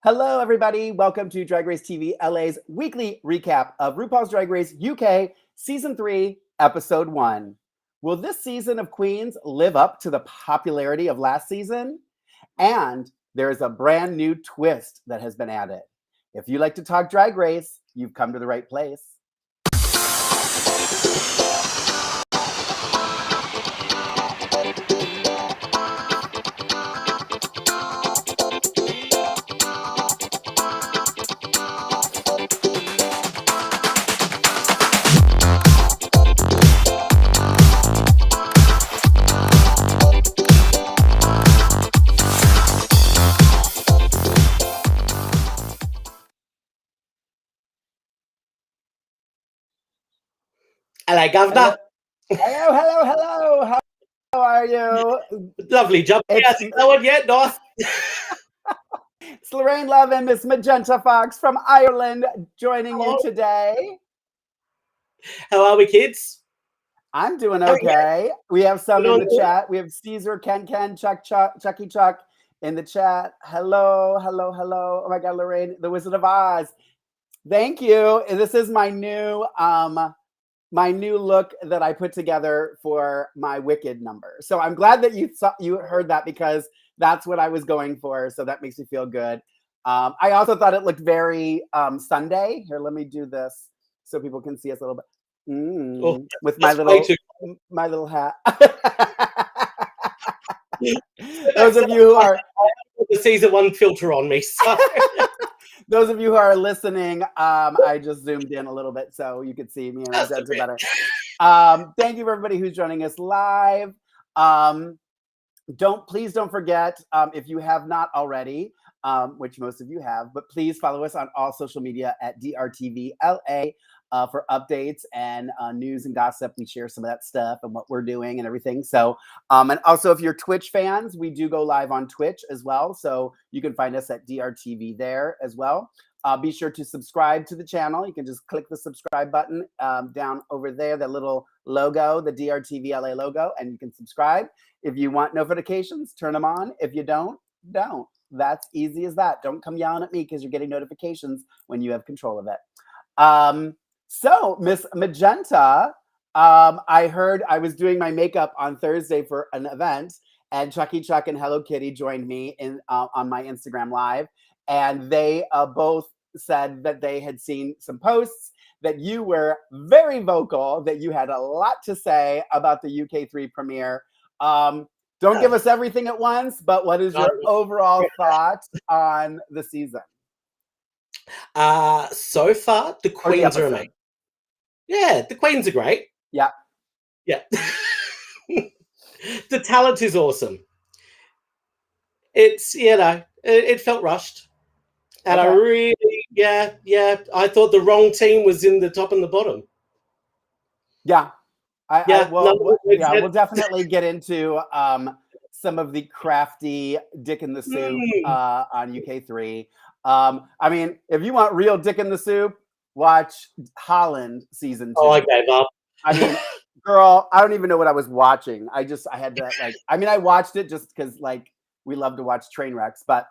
Hello, everybody. Welcome to Drag Race TV LA's weekly recap of RuPaul's Drag Race UK Season 3, Episode 1. Will this season of Queens live up to the popularity of last season? And there is a brand new twist that has been added. If you like to talk Drag Race, you've come to the right place. Hello, Governor. Hello. How are you? Lovely job. No one yet, no. It's Lorayne Love and Miss Magenta Fox from Ireland joining you today. How are we, kids? I'm doing okay. We have some in the chat. We have Caesar, Ken, Chucky Chuck in the chat. Hello. Oh my God, Lorayne, the Wizard of Oz. Thank you. This is my new look that I put together for my Wicked number. So I'm glad that you heard that, because that's what I was going for. So that makes me feel good. I also thought it looked very Sunday. Here, let me do this so people can see us a little bit. With my little hat. Those of you who are the season 1 filter on me. So. Those of you who are listening, I just zoomed in a little bit so you could see me and Magenta better. Thank you for everybody who's joining us live. Please don't forget, if you have not already, which most of you have, but please follow us on all social media at DRTVLA for updates and news and gossip. We share some of that stuff and what we're doing and everything. So, and also if you're Twitch fans, we do go live on Twitch as well. So you can find us at DRTV there as well. Be sure to subscribe to the channel. You can just click the subscribe button down over there, the little logo, the DRTVLA logo, and you can subscribe. If you want notifications, turn them on. If you don't. That's easy as that. Don't come yelling at me because you're getting notifications when you have control of it. So, Miss Magenta, I heard I was doing my makeup on Thursday for an event, and Chucky Chuck and Hello Kitty joined me on my Instagram Live, and they both said that they had seen some posts that you were very vocal, that you had a lot to say about the UK3 premiere. Don't give us everything at once, but what is your overall thought on the season? So far, the Queens are amazing. Yeah, the Queens are great. Yeah. The talent is awesome. It's, it felt rushed. And I really, I thought the wrong team was in the top and the bottom. Yeah. We'll definitely get into some of the crafty dick in the soup on UK3. I mean, if you want real dick in the soup, watch Holland season 2. Oh, I gave up. I mean, girl, I don't even know what I was watching. I had to I watched it just because we love to watch train wrecks. But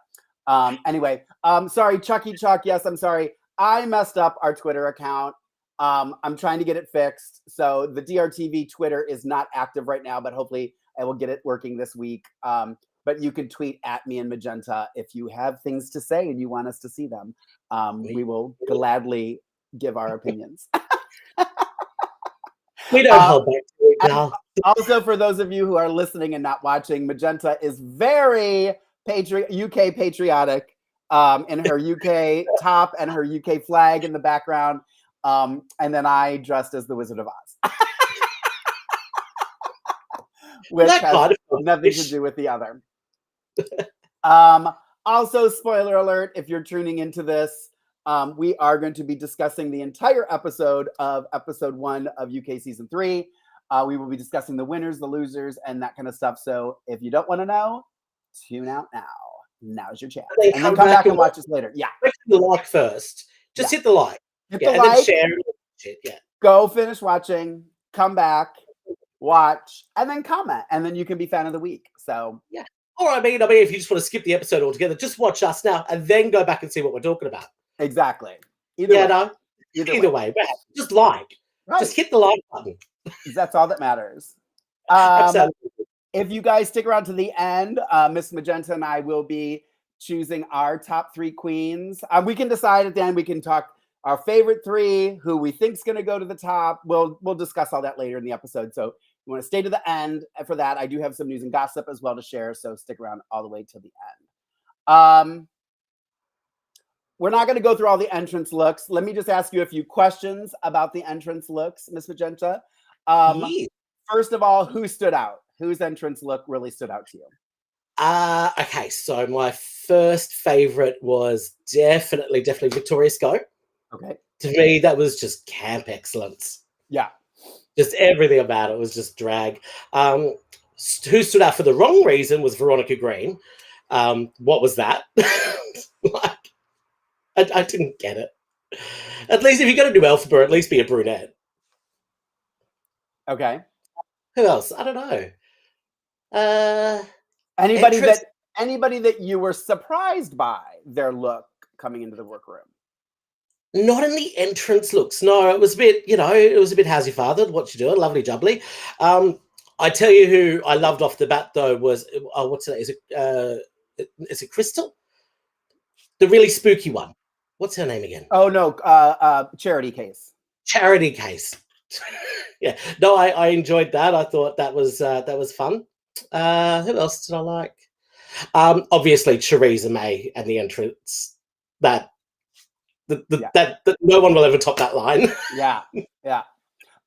anyway, sorry, Chucky Chuck. Yes, I'm sorry. I messed up our Twitter account. I'm trying to get it fixed. So the DRTV Twitter is not active right now, but hopefully I will get it working this week. But you can tweet at me and Magenta if you have things to say and you want us to see them. We will gladly give our opinions. We don't hold back to it now. Also, for those of you who are listening and not watching, Magenta is very UK patriotic in her UK top and her UK flag in the background. And then I dressed as the Wizard of Oz. Which has nothing to do with the other. Also, spoiler alert, if you're tuning into this, we are going to be discussing the entire episode of episode 1 of UK season 3. We will be discussing the winners, the losers, and that kind of stuff. So if you don't want to know, tune out now. Now's your chance. And then come back and watch us later. Yeah. Hit the like first. Just hit the like. Hit the like. Then share it. Yeah. Go finish watching. Come back. Watch. And then comment. And then you can be fan of the week. So yeah. Or I mean, if you just want to skip the episode altogether, just watch us now and then go back and see what we're talking about. Exactly. Either way. Just like. Right. Just hit the like button. That's all that matters. Absolutely. If you guys stick around to the end, Miss Magenta and I will be choosing our top 3 queens. We can decide at the end. We can talk our favorite 3, who we think is going to go to the top. We'll discuss all that later in the episode. So you want to stay to the end for that. I do have some news and gossip as well to share. So stick around all the way to the end. We're not going to go through all the entrance looks. Let me just ask you a few questions about the entrance looks, Miss Magenta. First of all, who stood out? Whose entrance look really stood out to you? Okay, so my first favorite was definitely Victoria Scott. Okay. To me, that was just camp excellence. Yeah. Just everything about it was just drag. Who stood out for the wrong reason was Veronica Green. What was that? I didn't get it. At least if you're going to do Elphaba, at least be a brunette. Okay. Who else? I don't know. Anybody that you were surprised by their look coming into the workroom? Not in the entrance looks. No, it was a bit, it was a bit how's your father? What you doing? Lovely jubbly. I tell you who I loved off the bat though was what's it? Is it Crystal? The really spooky one. What's her name again? Oh no, Charity Case. Charity Case. Yeah. No, I enjoyed that. I thought that was fun. Who else did I like? Obviously Theresa May and the entrance. That no one will ever top that line. Yeah.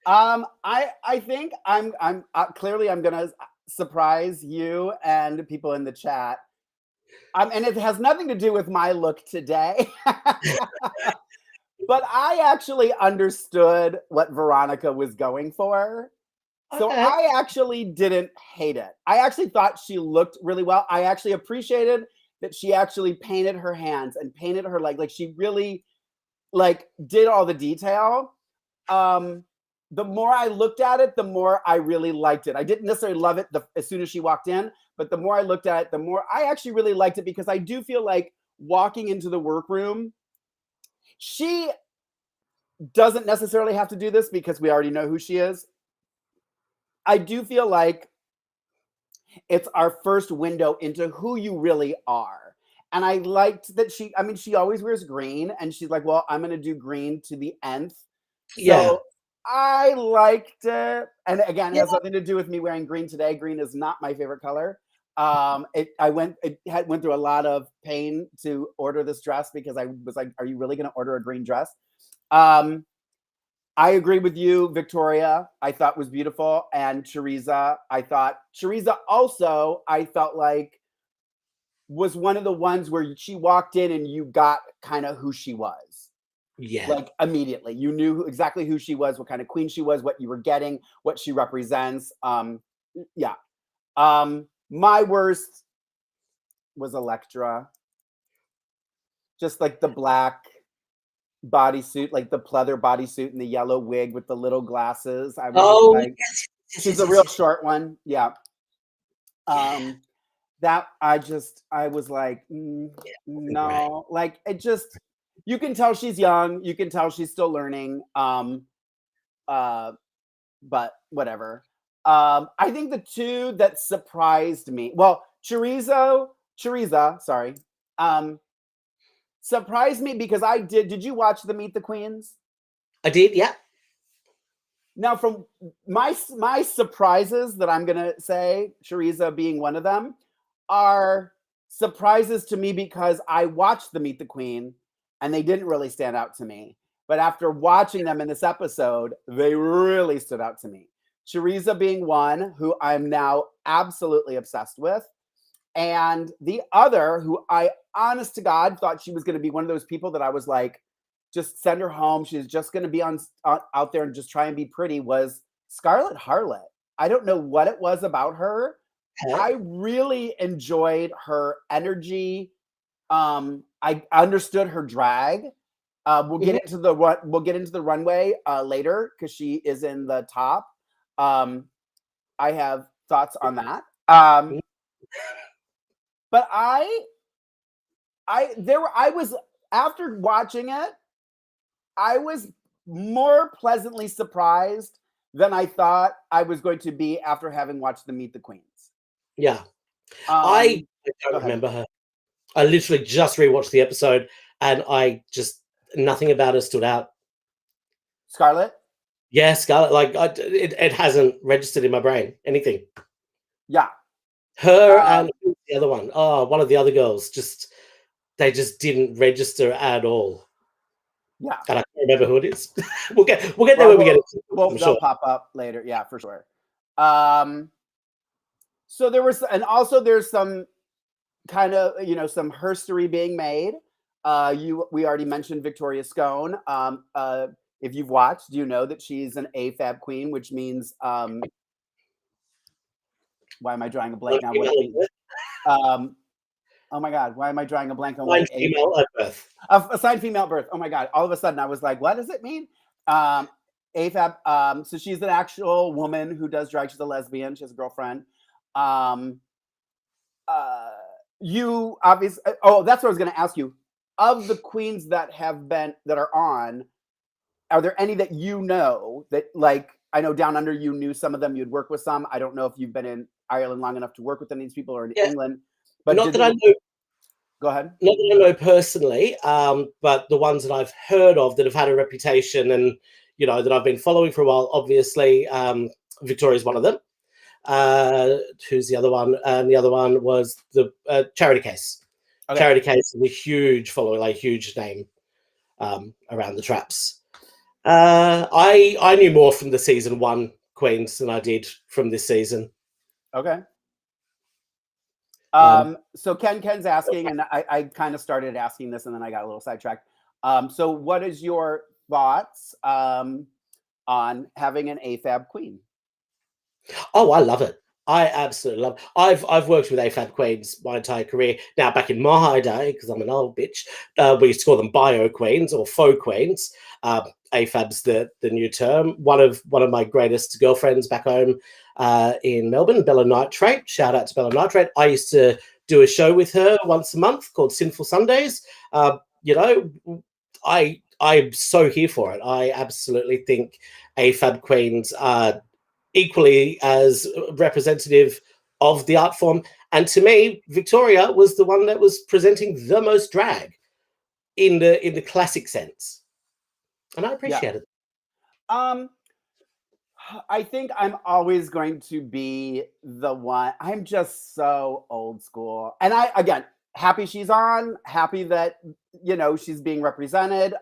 I think I'm clearly I'm gonna surprise you and people in the chat. And it has nothing to do with my look today. But I actually understood what Veronica was going for. So I actually didn't hate it. I actually thought she looked really well. I actually appreciated that she actually painted her hands and painted her like she really did all the detail. The more I looked at it, the more I really liked it. I didn't necessarily love it as soon as she walked in, but the more I looked at it, the more I actually really liked it, because I do feel like walking into the workroom, she doesn't necessarily have to do this because we already know who she is. I do feel like it's our first window into who you really are. And I liked that she always wears green, and she's like, well, I'm going to do green to the nth. So I liked it. And again, it has nothing to do with me wearing green today. Green is not my favorite color. It went through a lot of pain to order this dress because I was like, are you really going to order a green dress? I agree with you, Victoria. I thought was beautiful. And Theresa also, I felt like was one of the ones where she walked in and you got kind of who she was. Yeah. Like immediately. You knew exactly who she was, what kind of queen she was, what you were getting, what she represents. My worst was Elektra. Just like the black bodysuit, like the pleather bodysuit and the yellow wig with the little glasses. I was she's a real short one. Yeah. That I was like, no, like it just, you can tell she's young. You can tell she's still learning. But whatever. I think the two that surprised me, well, Theresa, sorry. Surprised me because did you watch the Meet the Queens? I did, yeah. Now, from my surprises that I'm going to say, Theresa being one of them, are surprises to me because I watched the Meet the Queen and they didn't really stand out to me. But after watching them in this episode, they really stood out to me. Theresa being one who I'm now absolutely obsessed with. And the other who I, honest to God, thought she was going to be one of those people that I was like, just send her home. She's just going to be out there and just try and be pretty, was Scarlett Harlot. I don't know what it was about her. I really enjoyed her energy. I understood her drag. We'll get into the runway later because she is in the top. I have thoughts on that. But I was, after watching it, I was more pleasantly surprised than I thought I was going to be after having watched the Meet the Queens. Yeah. I don't remember her. I literally just rewatched the episode and nothing about her stood out. Scarlett? Yeah, Scarlett. Like, it hasn't registered in my brain. Anything. Yeah. Her and the other one. Oh, one of the other girls. They just didn't register at all. Yeah. And I can't remember who it is. we'll get there when we get it. They'll pop up later. Yeah, for sure. So there's some kind of, some herstory being made. We already mentioned Victoria Scone. If you've watched, you know that she's an AFAB queen, which means why am I drawing a blank now? What it means? Oh my God, why am I drawing a blank on what female at birth? Assigned female at birth. Oh my God, all of a sudden I was like, what does it mean? AFAB. So she's an actual woman who does drag. She's a lesbian. She has a girlfriend. You obviously. Oh, that's what I was going to ask you. Of the queens that are on, are there any that you know that, like, I know Down Under, you knew some of them, you'd work with some. I don't know if you've been in Ireland long enough to work with any of these people, or in England. But not that I know. Go ahead. Not that I know personally, but the ones that I've heard of that have had a reputation and, that I've been following for a while, obviously, Victoria's one of them. Who's the other one? And the other one was the Charity Case. Okay. Charity Case is a huge following, like huge name around the traps. I knew more from the season 1 queens than I did from this season. Okay. So Ken's asking, and I kind of started asking this, and then I got a little sidetracked. So what is your thoughts on having an AFAB queen? Oh, I love it. I absolutely love it. I've worked with AFAB queens my entire career. Now, back in my day, because I'm an old bitch, we used to call them bio queens or faux queens. AFAB's the new term. One of my greatest girlfriends back home in Melbourne, Bella Nitrate. Shout out to Bella Nitrate. I used to do a show with her once a month called Sinful Sundays. I'm so here for it. I absolutely think AFAB queens are equally as representative of the art form. And to me, Victoria was the one that was presenting the most drag in the classic sense. And I appreciate it. I think I'm always going to be the one. I'm just so old school. And happy she's on, happy that, she's being represented.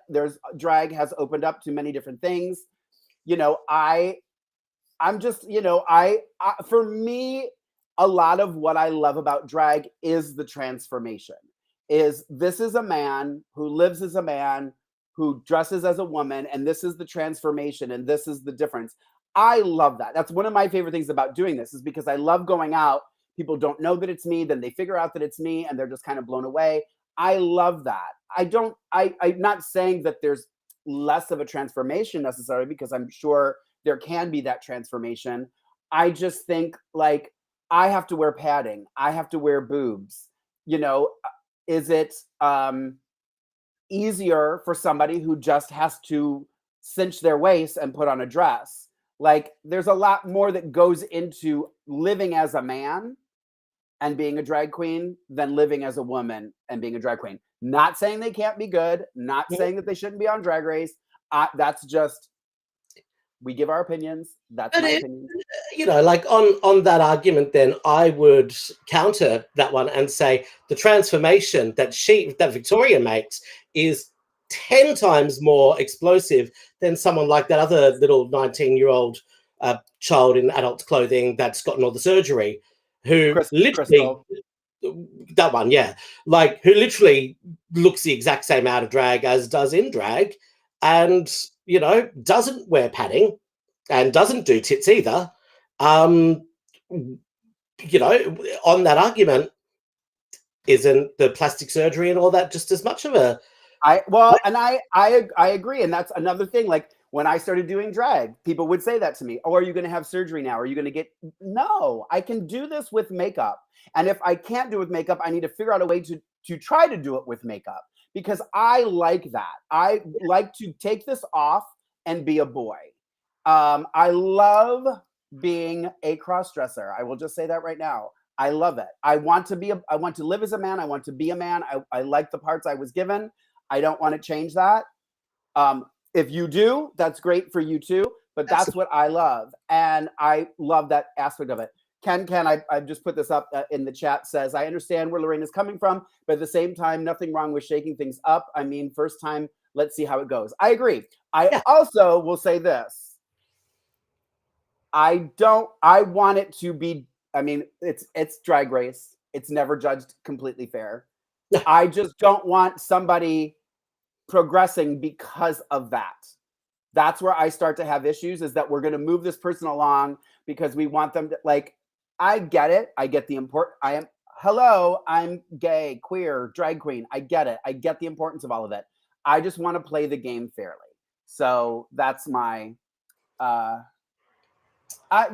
Drag has opened up to many different things. I'm just, for me, a lot of what I love about drag is the transformation. This is a man who lives as a man, who dresses as a woman, and this is the transformation, and this is the difference. I love that. That's one of my favorite things about doing this, is because I love going out. People don't know that it's me, then they figure out that it's me, and they're just kind of blown away. I love that. I'm not saying that there's less of a transformation necessarily, because I'm sure there can be that transformation. I just think, like, I have to wear padding. I have to wear boobs. Is it easier for somebody who just has to cinch their waist and put on a dress? Like, there's a lot more that goes into living as a man and being a drag queen than living as a woman and being a drag queen. Not saying they can't be good, not saying that they shouldn't be on Drag Race. That's just, we give our opinions. That's my opinion. Like on that argument, then I would counter that one and say the transformation that Victoria makes is 10 times more explosive than someone like that other little 19-year-old child in adult clothing that's gotten all the surgery, who Crystal. That one, yeah, like, who literally looks the exact same out of drag as does in drag, and doesn't wear padding and doesn't do tits either. On that argument, isn't the plastic surgery and all that just as much of a... I agree, and that's another thing. Like, When I started doing drag, people would say that to me. Oh, are you going to have surgery now? Are you going to get? No, I can do this with makeup. And if I can't do it with makeup, I need to figure out a way to try to do it with makeup, because I like that. I like to take this off and be a boy. I love being a cross-dresser. I will just say that right now. I love it. I want to live as a man. I want to be a man. I like the parts I was given. I don't want to change that. If you do, that's great for you too, but that's what I love. And I love that aspect of it. Ken, I just put this up in the chat, says, I understand where Lorayne is coming from, but at the same time, nothing wrong with shaking things up. I mean, first time, let's see how it goes. I agree. I also will say this. I want it to be, I mean, it's Drag Race. It's never judged completely fair. I just don't want somebody progressing because of that. That's where I start to have issues, is that we're going to move this person along because we want them to, like, I get it. I get the I'm gay, queer, drag queen. I get it. I get the importance of all of it. I just want to play the game fairly. So that's my,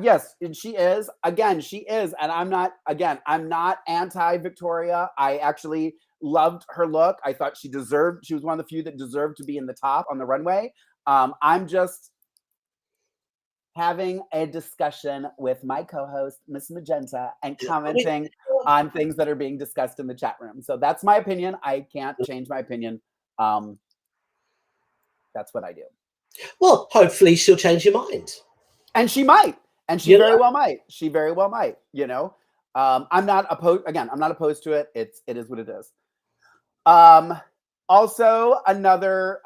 yes, she is. Again, she is. And I'm not anti-Victoria. I actually loved her look. I thought she was one of the few that deserved to be in the top on the runway. I'm just having a discussion with my co-host, Miss Magenta, and commenting on things that are being discussed in the chat room. So that's my opinion. I can't change my opinion. That's what I do. Well, hopefully she'll change your mind. And she might. And she very well might. She very well might, you know. I'm not opposed. Again, I'm not opposed to it. It is what it is. Also, another,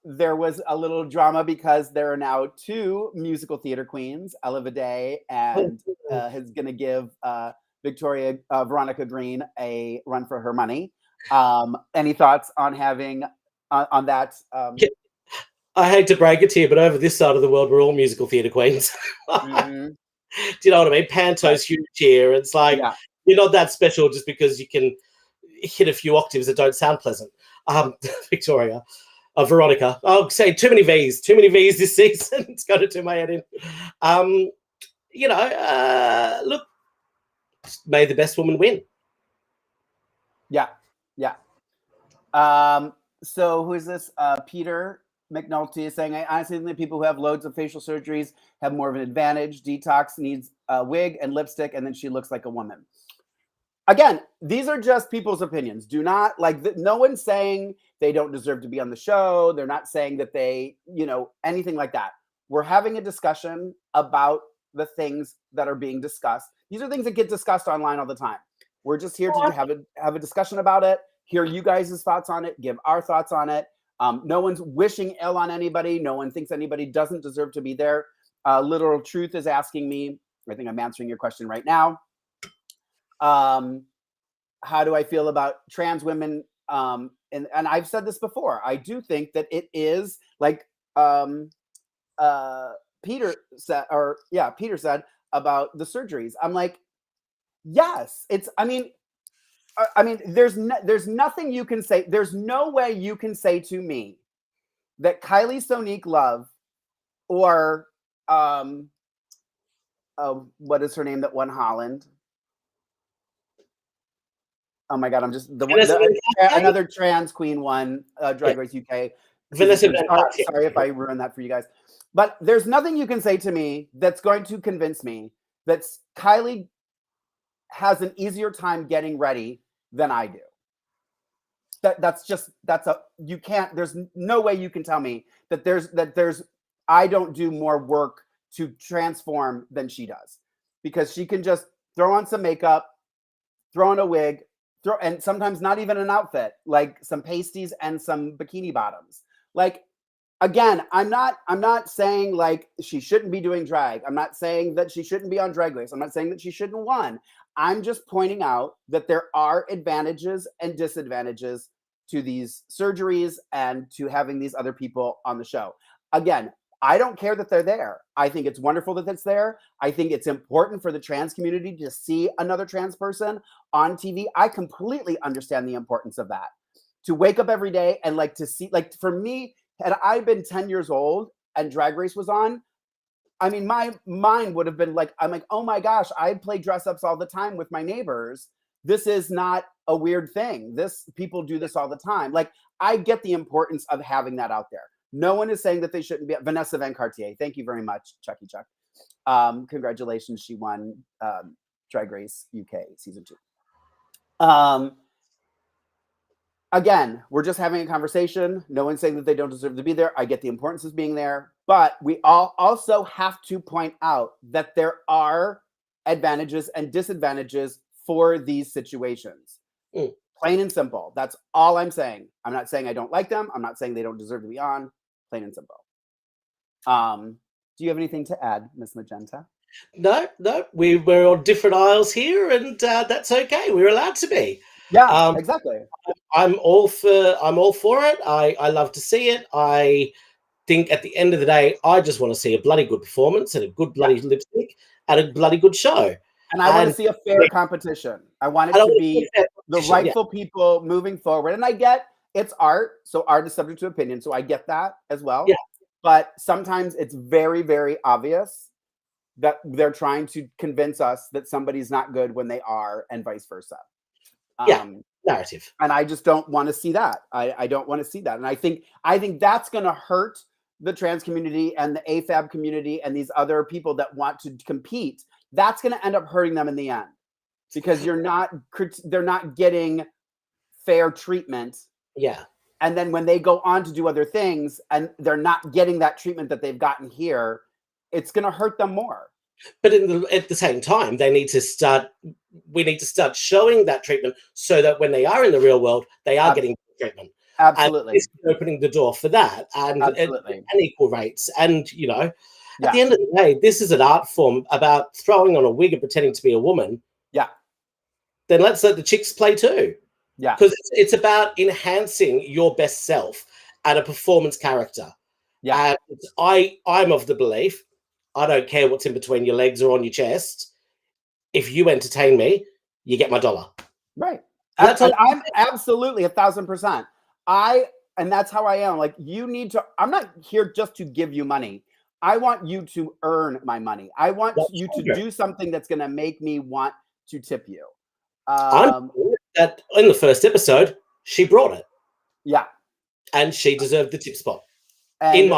there was a little drama because there are now 2 musical theater queens, Ella Vidae and is going to give Victoria Veronica Green a run for her money. Any thoughts on having on that? I hate to break it to you, but over this side of the world, we're all musical theater queens. Mm-hmm. Do you know what I mean? Panto's huge here. It's like, you're not that special just because you can hit a few octaves that don't sound pleasant. Victoria, Veronica. I'll say too many V's this season. It's got to do my head in. You know, look, may the best woman win. Yeah. So who is this? Peter McNulty is saying, I honestly think that people who have loads of facial surgeries have more of an advantage. Detox needs a wig and lipstick, and then she looks like a woman. Again, these are just people's opinions. Do not, like, no one's saying they don't deserve to be on the show. They're not saying that they, you know, anything like that. We're having a discussion about the things that are being discussed. These are things that get discussed online all the time. We're just here to have a discussion about it, hear you guys' thoughts on it, give our thoughts on it. No one's wishing ill on anybody. No one thinks anybody doesn't deserve to be there. Literal Truth is asking me, I think I'm answering your question right now. How do I feel about trans women? And I've said this before. I do think that it is like Peter said about the surgeries. I'm like, yes, it's. I mean, there's nothing you can say. There's no way you can say to me that Kylie Sonique Love or what is her name that won Holland? Oh my God, I'm just another trans queen won Drag Race UK. Sorry if I ruined that for you guys. But there's nothing you can say to me that's going to convince me that Kylie has an easier time getting ready than I do. You can't, there's no way you can tell me that I don't do more work to transform than she does, because she can just throw on some makeup, throw on a wig, and sometimes not even an outfit, like some pasties and some bikini bottoms. Like, again, I'm not saying like she shouldn't be doing drag. I'm not saying that she shouldn't be on Drag Race. I'm not saying that she shouldn't have won. I'm just pointing out that there are advantages and disadvantages to these surgeries and to having these other people on the show. Again, I don't care that they're there. I think it's wonderful that it's there. I think it's important for the trans community to see another trans person on TV. I completely understand the importance of that. To wake up every day and like to see, like for me, had I been 10 years old and Drag Race was on, I mean, my mind would have been like, I'm like, oh my gosh, I play dress ups all the time with my neighbors. This is not a weird thing. People do this all the time. Like, I get the importance of having that out there. No one is saying that they shouldn't be. Vanessa Van Cartier, thank you very much, Chucky Chuck. Congratulations, she won Drag Race UK season 2. Again, we're just having a conversation. No one's saying that they don't deserve to be there. I get the importance of being there, but we all also have to point out that there are advantages and disadvantages for these situations. Plain and simple. That's all I'm saying. I'm not saying I don't like them. I'm not saying they don't deserve to be on. Plain and simple. Do you have anything to add, Miss Magenta? No. We're on different aisles here, and that's okay. We're allowed to be. Yeah, exactly. I'm all for it. I love to see it. I think at the end of the day, I just want to see a bloody good performance and a good bloody lipstick and a bloody good show. And I want to see a fair competition. I want it to be the rightful people moving forward. And I get it's art, so art is subject to opinion. So I get that as well. Yeah. But sometimes it's very, very obvious that they're trying to convince us that somebody's not good when they are, and vice versa. Narrative. And I just don't want to see that. I don't want to see that. And I think that's going to hurt the trans community and the AFAB community and these other people that want to compete. That's going to end up hurting them in the end, because they're not getting fair treatment. Yeah. And then when they go on to do other things and they're not getting that treatment that they've gotten here, it's going to hurt them more. But at the same time, we need to start showing that treatment so that when they are in the real world, they are getting treatment. Absolutely. And this is opening the door for that and equal rates. And, at the end of the day, this is an art form about throwing on a wig and pretending to be a woman. Yeah. Then let's let the chicks play too. Yeah. Because it's about enhancing your best self and a performance character. Yeah. And I'm of the belief, I don't care what's in between your legs or on your chest. If you entertain me, you get my dollar. Right. I'm absolutely 1,000%. And that's how I am. Like, I'm not here just to give you money. I want you to earn my money. I want you to do something that's going to make me want to tip you. I'm sure that in the first episode, she brought it. Yeah. And she deserved the tip spot. And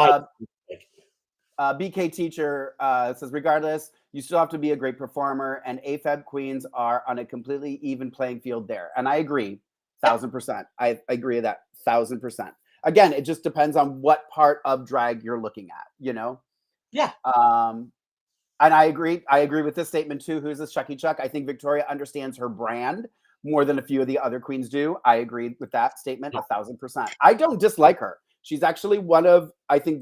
BK Teacher says, regardless, you still have to be a great performer, and AFAB queens are on a completely even playing field there. And I agree, 1,000%. I agree with that, 1,000%. Again, it just depends on what part of drag you're looking at, Yeah. And I agree with this statement too. Who's this Chucky Chuck? I think Victoria understands her brand more than a few of the other queens do. I agree with that statement 1,000%. I don't dislike her. She's actually one of, I think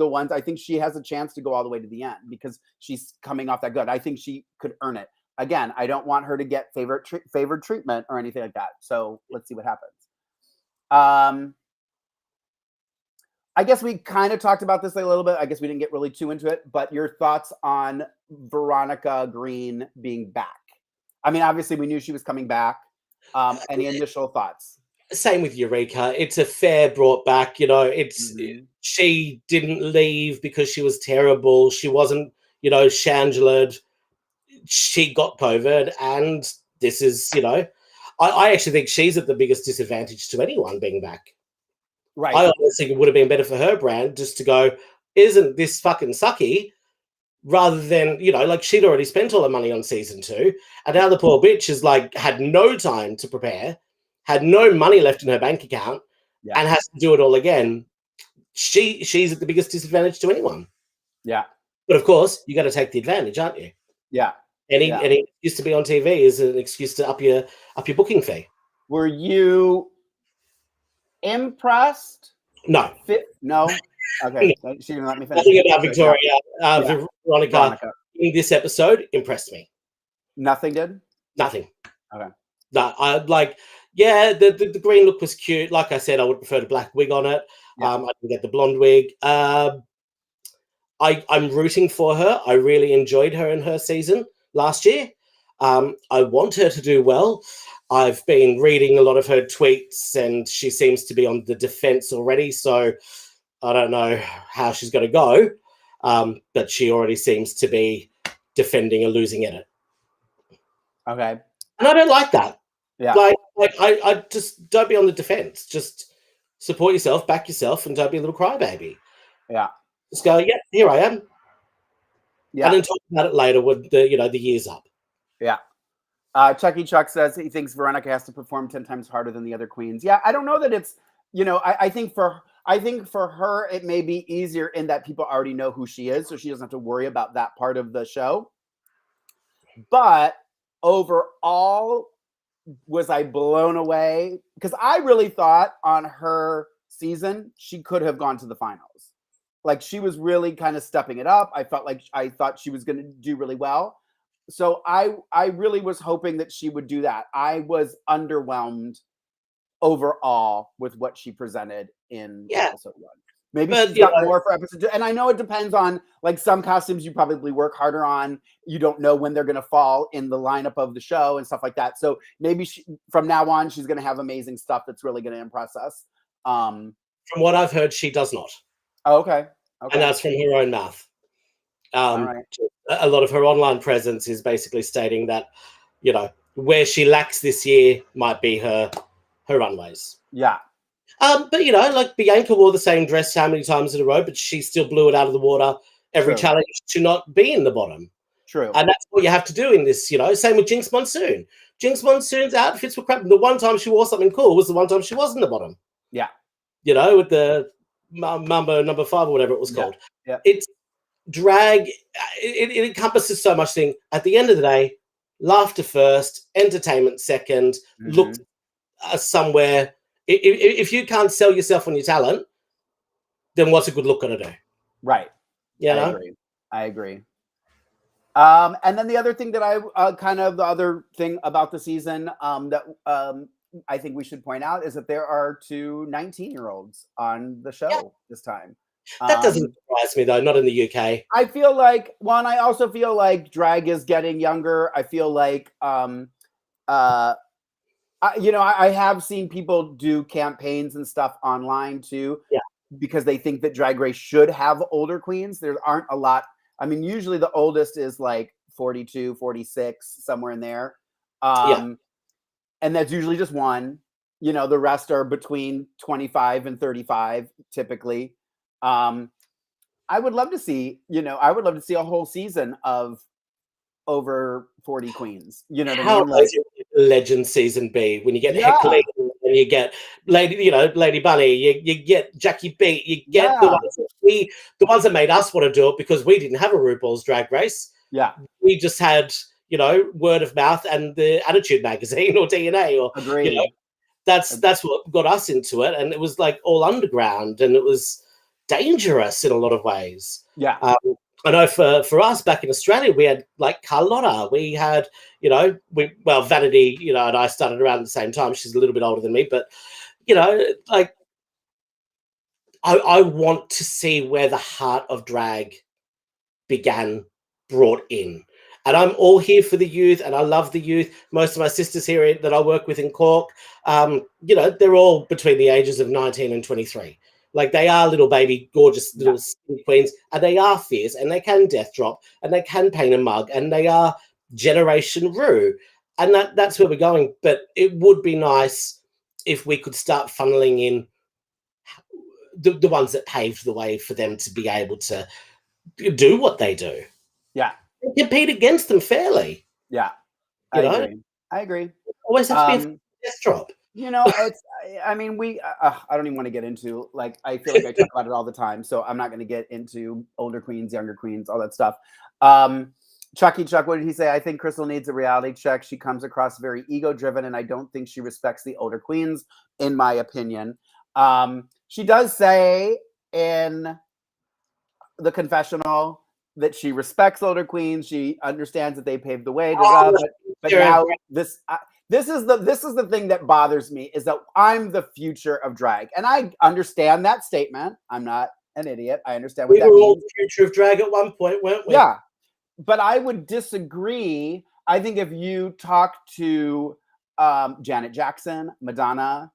she has a chance to go all the way to the end because she's coming off that good. I think she could earn it. Again, I don't want her to get favored treatment or anything like that. So let's see what happens. I guess we kind of talked about this a little bit. I guess we didn't get really too into it, but your thoughts on Veronica Green being back? I mean, obviously we knew she was coming back. Any initial thoughts? Same with Eureka. It's a fair brought back. She didn't leave because she was terrible. She wasn't, Shangela. She got COVID, and this is, I actually think she's at the biggest disadvantage to anyone being back. Right. I honestly think it would have been better for her brand just to go, isn't this fucking sucky? Rather than, she'd already spent all her money on season 2. And now the poor bitch has had no time to prepare, had no money left in her bank account, and has to do it all again. She's at the biggest disadvantage to anyone. Yeah. But of course, you got to take the advantage, aren't you? Yeah. Any excuse to be on TV is an excuse to up your booking fee. Were you impressed? No. No? Okay. She didn't let me finish. Nothing about Victoria. Veronica in this episode impressed me. Nothing did? Nothing. Okay. No, the green look was cute. Like I said, I would prefer the black wig on it. Yeah. I didn't get the blonde wig. I'm rooting for her. I really enjoyed her in her season last year. I want her to do well. I've been reading a lot of her tweets, and she seems to be on the defense already. So I don't know how she's going to go. but she already seems to be defending a losing edit. Okay. And I don't like that. Yeah. Like I just don't be on the defense. Just support yourself, back yourself, and don't be a little crybaby. Yeah. Just go, yeah, here I am. Yeah. And then talk about it later when the year's up. Yeah. Chuck says he thinks Veronica has to perform 10 times harder than the other queens. Yeah, I don't know that it's, I think for her it may be easier in that people already know who she is, so she doesn't have to worry about that part of the show. But overall, was I blown away? Because I really thought on her season she could have gone to the finals. Like, she was really kind of stepping it up. I thought she was going to do really well. So I really was hoping that she would do that. I was underwhelmed overall with what she presented in episode 1. Maybe she's got more for episode 2. And I know it depends on, like, some costumes you probably work harder on. You don't know when they're going to fall in the lineup of the show and stuff like that. So maybe from now on, she's going to have amazing stuff that's really going to impress us. From what I've heard, she does not. Oh, okay. And that's from her own mouth. All right. A lot of her online presence is basically stating that, where she lacks this year might be her runways. Yeah. But like Bianca wore the same dress how many times in a row, but she still blew it out of the water every challenge to not be in the bottom. True. And that's what you have to do in this, Same with Jinx Monsoon. Jinx Monsoon's outfits were crap. The one time she wore something cool was the one time she was in the bottom. Yeah. With the Mambo number 5 or whatever it was called. Yeah. It's drag. It encompasses so much thing. At the end of the day, laughter first, entertainment second, look somewhere. If you can't sell yourself on your talent, then what's a good look going to do? Right. I agree. And then the other thing that the other thing about the season that I think we should point out is that there are 2 19-year-olds on the show this time. That doesn't surprise me, though, not in the UK. I feel like, I also feel like drag is getting younger. I feel like, I have seen people do campaigns and stuff online too, because they think that Drag Race should have older queens. There aren't a lot. I mean, usually the oldest is like 42, 46, somewhere in there. And that's usually just one. The rest are between 25 and 35, typically. I would love to see, a whole season of over 40 queens. You know what I mean? Like, Legend season B, when you get Heckling and you get Lady Bunny, you get Jackie B, you get the ones that made us want to do it because we didn't have a RuPaul's Drag Race. Yeah. We just had, word of mouth and the Attitude magazine or DNA or that's what got us into it. And it was like all underground and it was dangerous in a lot of ways. Yeah. I know for us back in Australia, we had like Carlotta. We had, Vanity, and I started around at the same time. She's a little bit older than me, but, like I want to see where the heart of drag began, brought in. And I'm all here for the youth, and I love the youth. Most of my sisters here that I work with in Cork, they're all between the ages of 19 and 23. Like, they are little baby, gorgeous little queens, and they are fierce, and they can death drop, and they can paint a mug, and they are Generation Ru. And that's where we're going. But it would be nice if we could start funneling in the ones that paved the way for them to be able to do what they do. Yeah. And compete against them fairly. Yeah. I agree. Always have to be a death drop. It's, I don't even want to get into, like, I feel like I talk about it all the time, so I'm not going to get into older queens, younger queens, all that stuff. Chuck, what did he say? I think Crystal needs a reality check. She comes across very ego-driven, and I don't think she respects the older queens, in my opinion. She does say in the confessional that she respects older queens. She understands that they paved the way. But now this is the thing that bothers me, is that I'm the future of drag, and I understand that statement. I'm not an idiot. I understand what that means. We were all the future of drag at one point, weren't we? Yeah, but I would disagree. I think if you talk to Janet Jackson, Madonna,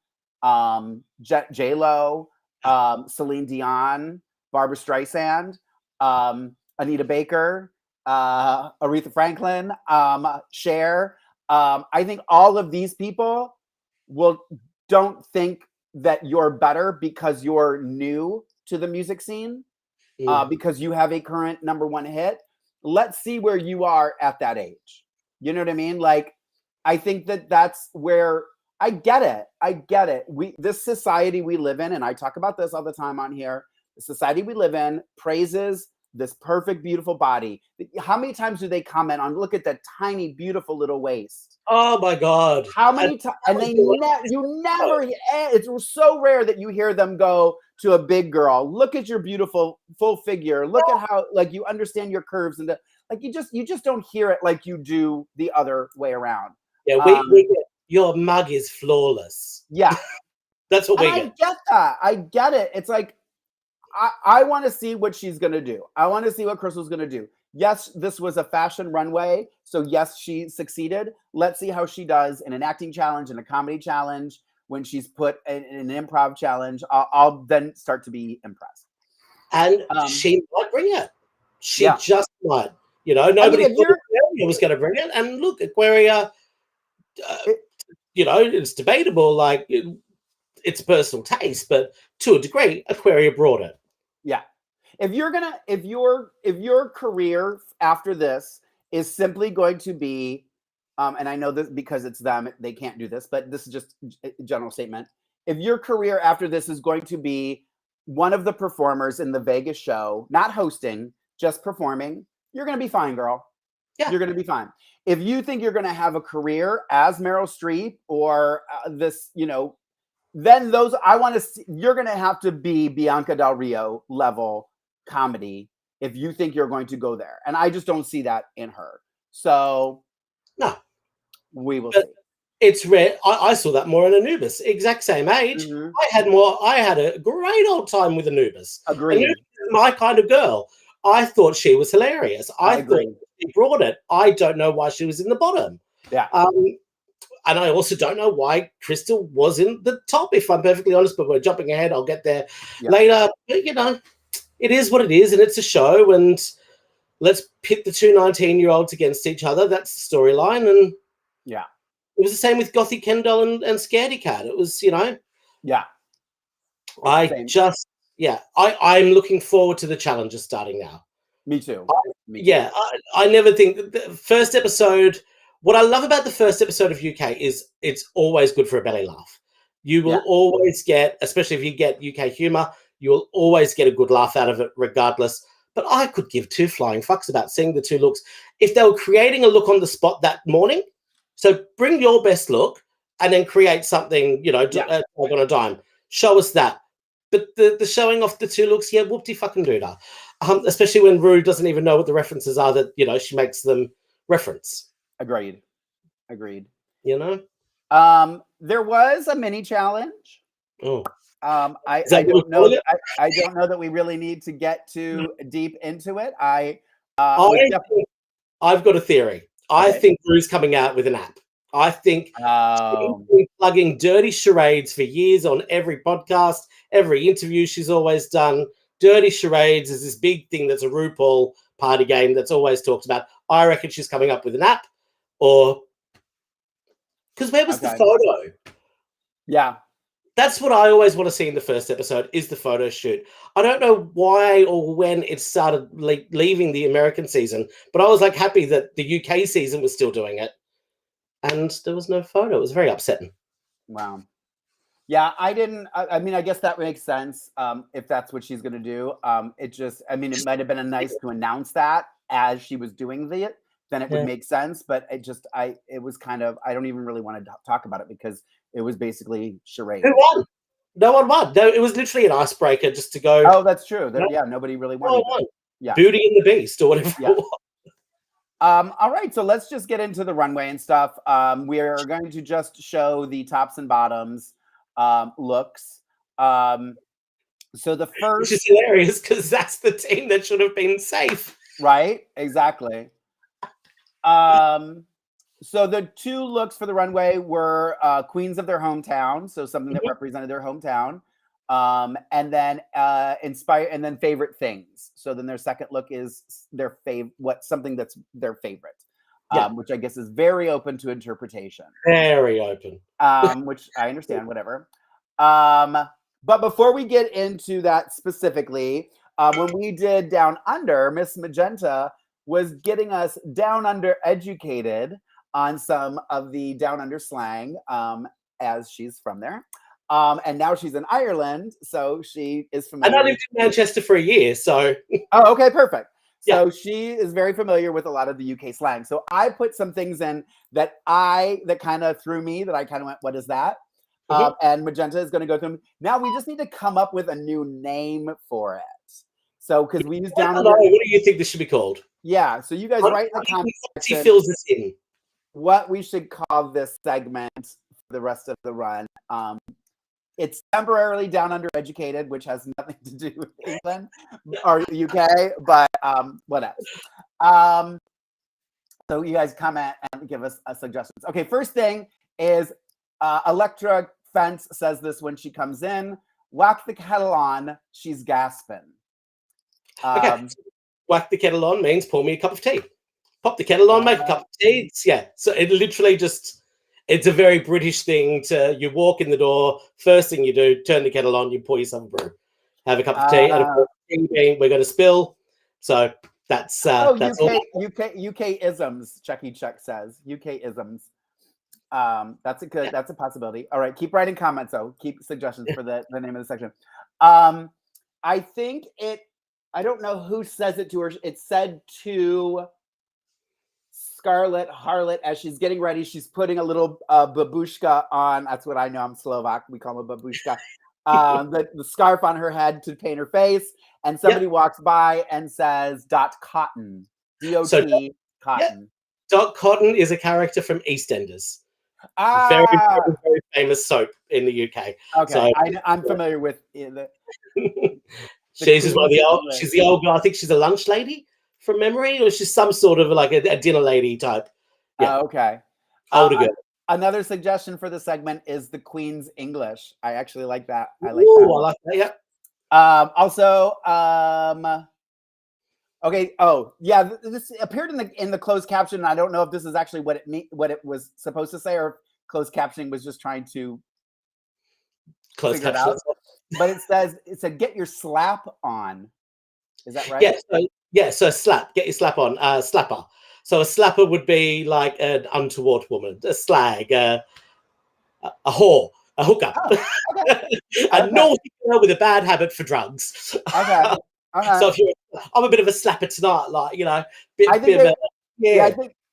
J-Lo, Celine Dion, Barbara Streisand, Anita Baker, Aretha Franklin, Cher. I think all of these people don't think that you're better because you're new to the music scene, because you have a current #1 hit. Let's see where you are at that age. You know what I mean? Like, I think that's where I get it. I get it. This society we live in, and I talk about this all the time on here, the society we live in praises this perfect, beautiful body. How many times do they comment on, look at that tiny, beautiful little waist? Oh my God. How many times? And you never, it's so rare that you hear them go to a big girl, look at your beautiful full figure. Look at how, like, you understand your curves, and like, you just don't hear it like you do the other way around. Yeah, we get, your mug is flawless. Yeah. That's what we get. I get that. I get it. It's like, I want to see what she's going to do. I want to see what Crystal's going to do. Yes, this was a fashion runway. So yes, she succeeded. Let's see how she does in an acting challenge and a comedy challenge. When she's put in an improv challenge, I'll then start to be impressed. And she might bring it. She just might. You know, nobody thought Aquaria was going to bring it. And look, Aquaria, you know, it's debatable. Like, it's personal taste, but to a degree, Aquaria brought it. Yeah. If your career after this is simply going to be, and I know this because it's them, they can't do this, but this is just a general statement. If your career after this is going to be one of the performers in the Vegas show, not hosting, just performing, you're going to be fine, girl. Yeah. You're going to be fine. If you think you're going to have a career as Meryl Streep or this, you know, then those, I want to see, you're going to have to be Bianca Del Rio level comedy if you think you're going to go there. And I just don't see that in her. So no, we will see. It's rare. I saw that more in Anubis, exact same age. I had a great old time with Anubis. Agreed. Anubis is my kind of girl. I thought she was hilarious. I thought she brought it. I don't know why she was in the bottom. Yeah. And I also don't know why Crystal was in the top, if I'm perfectly honest, but we're jumping ahead. I'll get there later. But, you know, it is what it is, and it's a show, and let's pit the two 19-year-olds against each other. That's the storyline. And yeah, it was the same with Gothy Kendall and Scaredy Cat. It was, you know. Yeah. I'm looking forward to the challenges starting now. Me too. I never think the first episode. What I love about the first episode of UK is it's always good for a belly laugh. You will always get, especially if you get UK humor, you will always get a good laugh out of it regardless. But I could give two flying fucks about seeing the two looks. If they were creating a look on the spot that morning, so bring your best look and then create something, you know, like on a dime. Show us that. But the showing off the two looks, whoopty fucking doodah. Especially when Rue doesn't even know what the references are that, you know, she makes them reference. Agreed. You know? There was a mini challenge. Oh. I don't know that we really need to get too deep into it. I've got a theory. Okay. I think Rue's coming out with an app. I think she's been plugging dirty charades for years on every podcast, every interview she's always done. Dirty charades is this big thing that's a RuPaul party game that's always talked about. I reckon she's coming up with an app, or because where was the photo? Yeah. That's what I always want to see in the first episode is the photo shoot. I don't know why or when it started leaving the American season, but I was like happy that the UK season was still doing it. And there was no photo. It was very upsetting. Wow. Yeah, I mean, I guess that makes sense if that's what she's going to do. It might have been nice to announce that as she was doing it. Then it would make sense. But it was kind of, I don't even really want to talk about it because it was basically charade. Who won? No one won. No, it was literally an icebreaker just to go. Oh, that's true. Nobody really won. Yeah. Beauty and the Beast or whatever it was. All right, so let's just get into the runway and stuff. We are going to just show the tops and bottoms looks. So the first, which is hilarious because that's the team that should have been safe, right? Exactly. So the two looks for the runway were queens of their hometown, so something that represented their hometown. And then favorite things. So then their second look is their something that's their favorite, which I guess is very open to interpretation. Very open. Which I understand, whatever. But before we get into that specifically, when we did Down Under, Miss Magenta was getting us down under educated on some of the Down Under slang, as she's from there. And now she's in Ireland, so she is familiar. And I lived in Manchester for a year, so. Oh, okay, perfect. So she is very familiar with a lot of the UK slang. So I put some things in that kind of threw me, that I kind of went, what is that? And Magenta is going to go through them. Now we just need to come up with a new name for it. So, because we use Down Under. What do you think this should be called? Yeah, so you guys write in the comments section fills this in. What we should call this segment for the rest of the run. It's temporarily Down Under educated, which has nothing to do with England or UK, but what else? So you guys comment and give us suggestions. Okay, first thing is Electra Fence says this when she comes in. Whack the kettle on, she's gasping. Okay, whack the kettle on means pour me a cup of tea. Pop the kettle on, make a cup of tea. So it literally just, it's a very British thing to, you walk in the door, first thing you do, turn the kettle on, you pour yourself a brew. Have a cup of tea, and of course, we're going to spill. So that's UK isms, Chucky Chuck says. UK isms. That's a possibility. All right, keep writing comments though. Keep suggestions for the name of the section. I think I don't know who says it to her. It's said to Scarlett Harlot as she's getting ready. She's putting a little babushka on. That's what I know. I'm Slovak. We call them a babushka. The scarf on her head to paint her face. And somebody walks by and says, Dot Cotton. D-O-T, Cotton. Dot Cotton is a character from EastEnders. Very, very famous soap in the UK. Okay, so, I'm familiar with she's one of the old. She's the old girl. I think she's a lunch lady from memory, or she's some sort of like a dinner lady type. Yeah. Okay. Older girl. Another suggestion for the segment is the Queen's English. I actually like that. I like that. Yeah. Also, okay. Oh, yeah. This appeared in the closed caption. I don't know if this is actually what it was supposed to say, or if closed captioning was just trying to figure it out. But it said get your slap on. Is that right? So slap. Get your slap on. Slapper. So a slapper would be like an untoward woman, a slag, a whore, a hooker, a naughty girl with a bad habit for drugs. Okay. So I'm a bit of a slapper tonight, like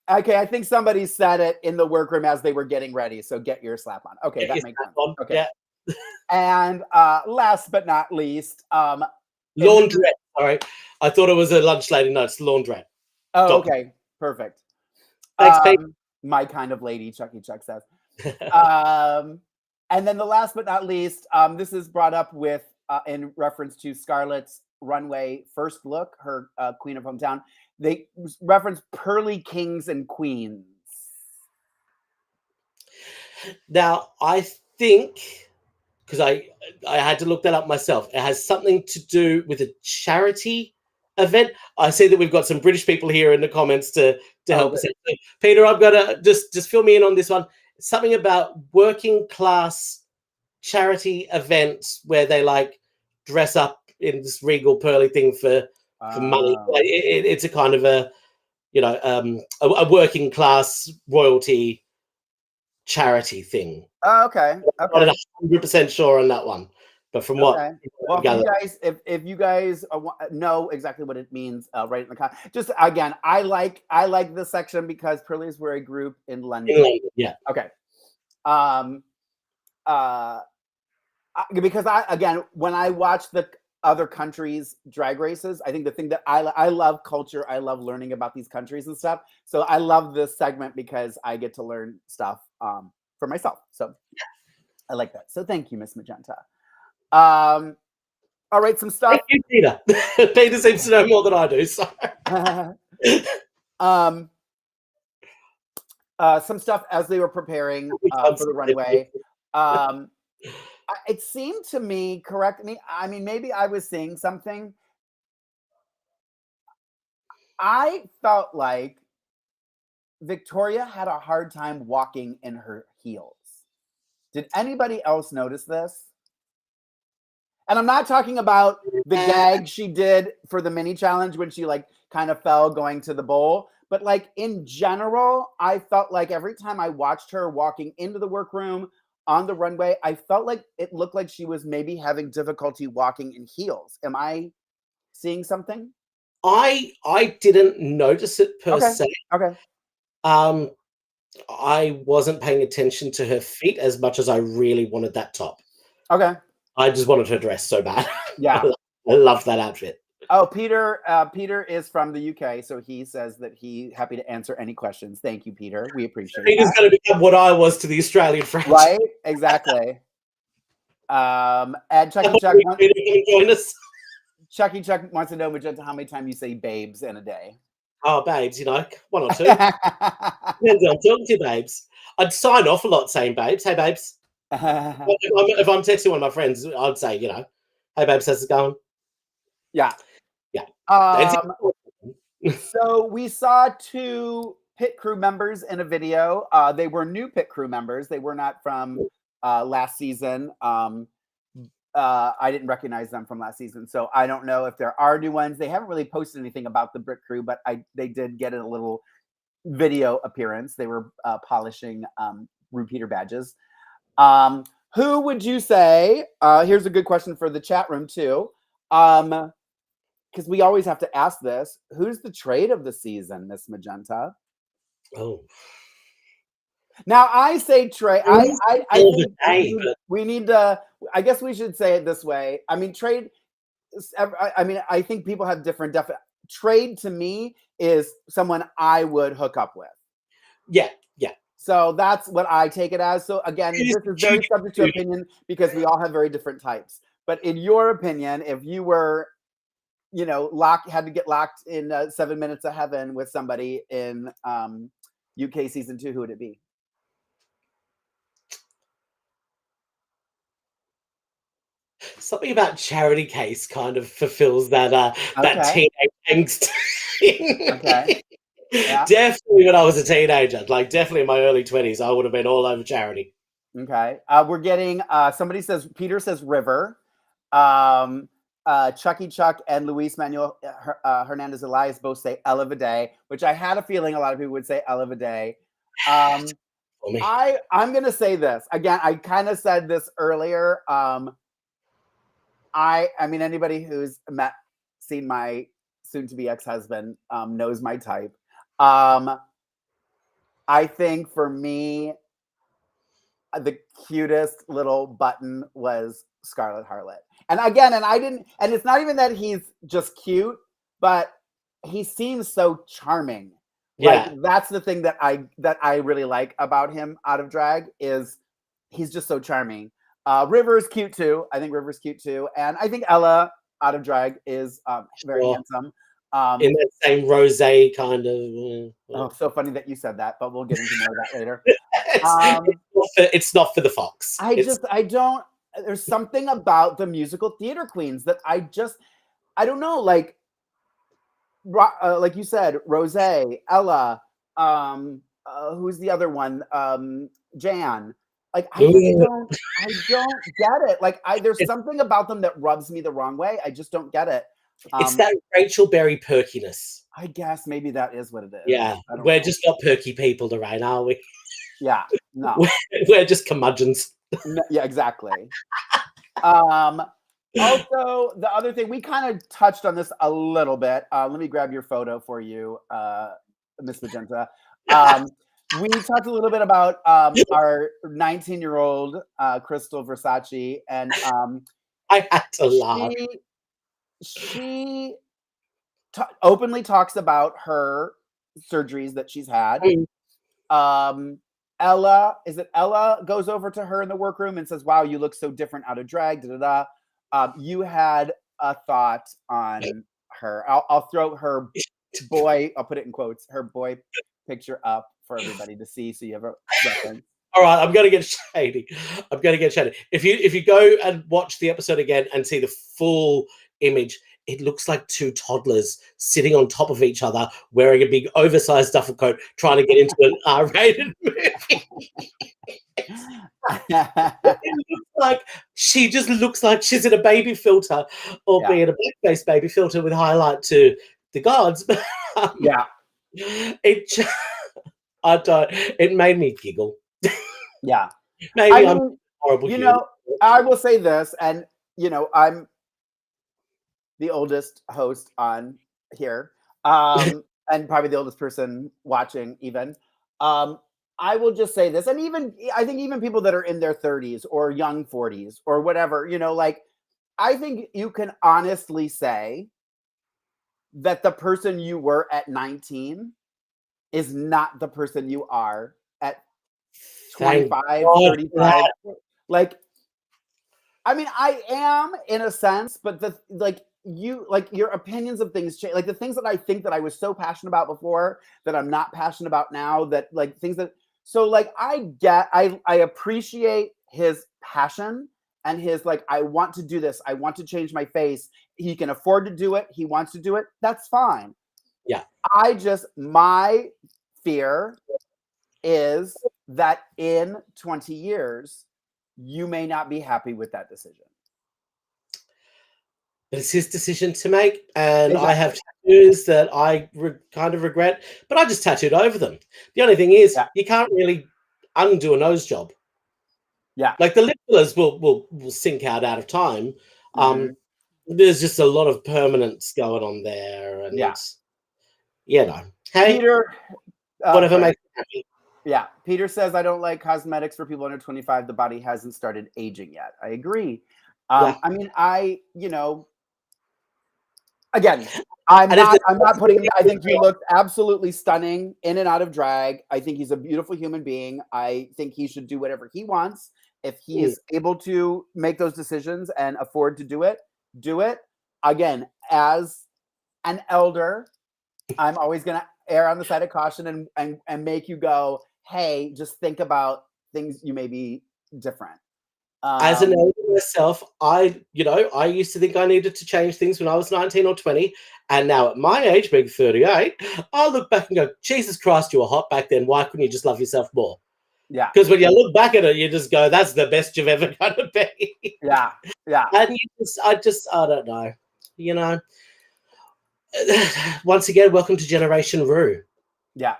I think somebody said it in the workroom as they were getting ready. So get your slap on. Okay, that makes sense. Okay. Yeah. And last but not least, laundrette. Sorry, I thought it was a lunch lady. No, it's laundrette. Oh, okay, perfect. Thanks, Pete. My kind of lady, Chucky Chuck says. And then the last but not least, this is brought up with in reference to Scarlett's runway first look, her Queen of Hometown. They reference pearly kings and queens. Now, I think, because I had to look that up myself, it has something to do with a charity event. I see that we've got some British people here in the comments to help us. Peter, I've got to just fill me in on this one. Something about working class charity events where they like dress up in this regal pearly thing for money. It's a kind of a working class royalty charity thing. Okay. I'm not 100% sure on that one, but from what if you guys know exactly what it means, write it in the comments. Just again, I like this section because Pearlies were a group in London. Yeah. Okay. Because when I watch the other countries' drag races, I think the thing that I love culture, I love learning about these countries and stuff. So I love this segment because I get to learn stuff for myself. So I like that. So thank you, Miss Magenta. All right, some stuff. Thank you, Peter. Peter seems to know more than I do. So. Some stuff as they were preparing for the runway. It seemed to me, correct me, I mean, maybe I was seeing something. I felt like Victoria had a hard time walking in her heels. Did anybody else notice this? And I'm not talking about the gag she did for the mini challenge when she like kind of fell going to the bowl, but like in general, I felt like every time I watched her walking into the workroom on the runway, I felt like it looked like she was maybe having difficulty walking in heels. Am I seeing something? I didn't notice it per Okay. se. Okay. I wasn't paying attention to her feet as much as I really wanted that top. Okay. I just wanted her dress so bad. Yeah. I love that outfit. Oh, Peter is from the UK, so he says that he's happy to answer any questions. Thank you, Peter. We appreciate it. Peter's going to become what I was to the Australian French. Right? Exactly. And Chucky Chuck wants to know, Magenta, how many times you say babes in a day? Oh, babes, you know, one or two. Depends on I'm talking to, babes. I'd sign off a lot saying babes. Hey, babes. If I'm texting one of my friends, I'd say, you know, hey, babes, how's it going? Yeah. Yeah. So we saw 2 pit crew members in a video. They were new pit crew members. They were not from last season. I didn't recognize them from last season, so I don't know if there are new ones. They haven't really posted anything about the Brit crew, but they did get a little video appearance. They were polishing repeater badges. Who would you say? Here's a good question for the chat room too, because we always have to ask this. Who's the trade of the season, Miss Magenta? Oh. Now I say trade. I think we need to. I guess we should say it this way. I mean, trade. I mean, I think people have different trade to me is someone I would hook up with. Yeah, yeah. So that's what I take it as. So again, this is very subject to opinion because we all have very different types. But in your opinion, if you were, you know, had to get locked in 7 minutes of heaven with somebody in UK season 2, who would it be? Something about Charity Case kind of fulfills that that teenage angst. Okay. Yeah. Definitely when I was a teenager, like definitely in my early 20s, I would have been all over Charity. Okay. We're getting Peter says River. Chucky Chuck and Luis Manuel Hernandez Elias both say Ella Vidae, which I had a feeling a lot of people would say Ella Vidae. I'm gonna say this again. I kind of said this earlier. I mean, anybody who's seen my soon-to-be ex-husband knows my type. I think for me, the cutest little button was Scarlet Harlot. And again, and it's not even that he's just cute, but he seems so charming. Yeah. Like that's the thing that I really like about him out of drag is he's just so charming. River's cute too. I think River's cute too. And I think Ella out of drag is very handsome. In that same rosé kind of. Oh, so funny that you said that, but we'll get into more of that later. It's not for the fox. I don't. There's something about the musical theater queens that I don't know. Like you said, Rosé, Ella. Who's the other one? Jan. Like I don't get it. Like there's something about them that rubs me the wrong way. I just don't get it. It's that Rachel Berry perkiness. I guess maybe that is what it is. Yeah, we're just not perky people, Lorayne, are we? Yeah, no. We're just curmudgeons. No, yeah, exactly. Also, the other thing, we kind of touched on this a little bit. Let me grab your photo for you, Miss Magenta. We talked a little bit about our 19-year-old Crystal Versace, and I had to laugh. She openly talks about her surgeries that she's had. Ella goes over to her in the workroom and says, "Wow, you look so different out of drag." You had a thought on her. I'll throw her boy. I'll put it in quotes. Her boy picture up for everybody to see, so you have a reference. All right, I'm going to get shady. I'm going to get shady. If you go and watch the episode again and see the full image, it looks like two toddlers sitting on top of each other, wearing a big oversized duffel coat, trying to get into an R-rated movie. It looks like she just looks like she's in a baby filter, albeit a blackface baby filter with highlight to the gods. Yeah. It made me giggle. Yeah. Maybe I'm horrible. You know, I will say this, and you know, I'm the oldest host on here, and probably the oldest person watching even. I will just say this, and even I think even people that are in their 30s or young 40s or whatever, you know, like I think you can honestly say that the person you were at 19 is not the person you are at 25, 35. Like, I mean, I am in a sense, but your opinions of things change. Like the things that I think that I was so passionate about before that I'm not passionate about now, that like things that, so like I appreciate his passion and his like, I want to do this. I want to change my face. He can afford to do it. He wants to do it. That's fine. Yeah. My fear is that in 20 years, you may not be happy with that decision. But it's his decision to make, and exactly. I have tattoos that I kind of regret, but I just tattooed over them. The only thing is, you can't really undo a nose job. Yeah, like the lip fillers will sink out of time. There's just a lot of permanence going on there, and you know, hey, Peter, whatever makes you happy. Yeah, Peter says, I don't like cosmetics for people under 25. The body hasn't started aging yet. I agree. I mean, you know, again, I'm not putting, I think he looks absolutely stunning in and out of drag. I think he's a beautiful human being. I think he should do whatever he wants. If he is able to make those decisions and afford to do it, do it. Again, as an elder, I'm always going to err on the side of caution and make you go, hey, just think about things you may be different. As an elder myself, I used to think I needed to change things when I was 19 or 20. And now at my age, being 38, I look back and go, Jesus Christ, you were hot back then. Why couldn't you just love yourself more? Yeah. Because when you look back at it, you just go, that's the best you've ever going to be. Yeah. Yeah. And I don't know. You know, once again, welcome to Generation Rue. Yeah.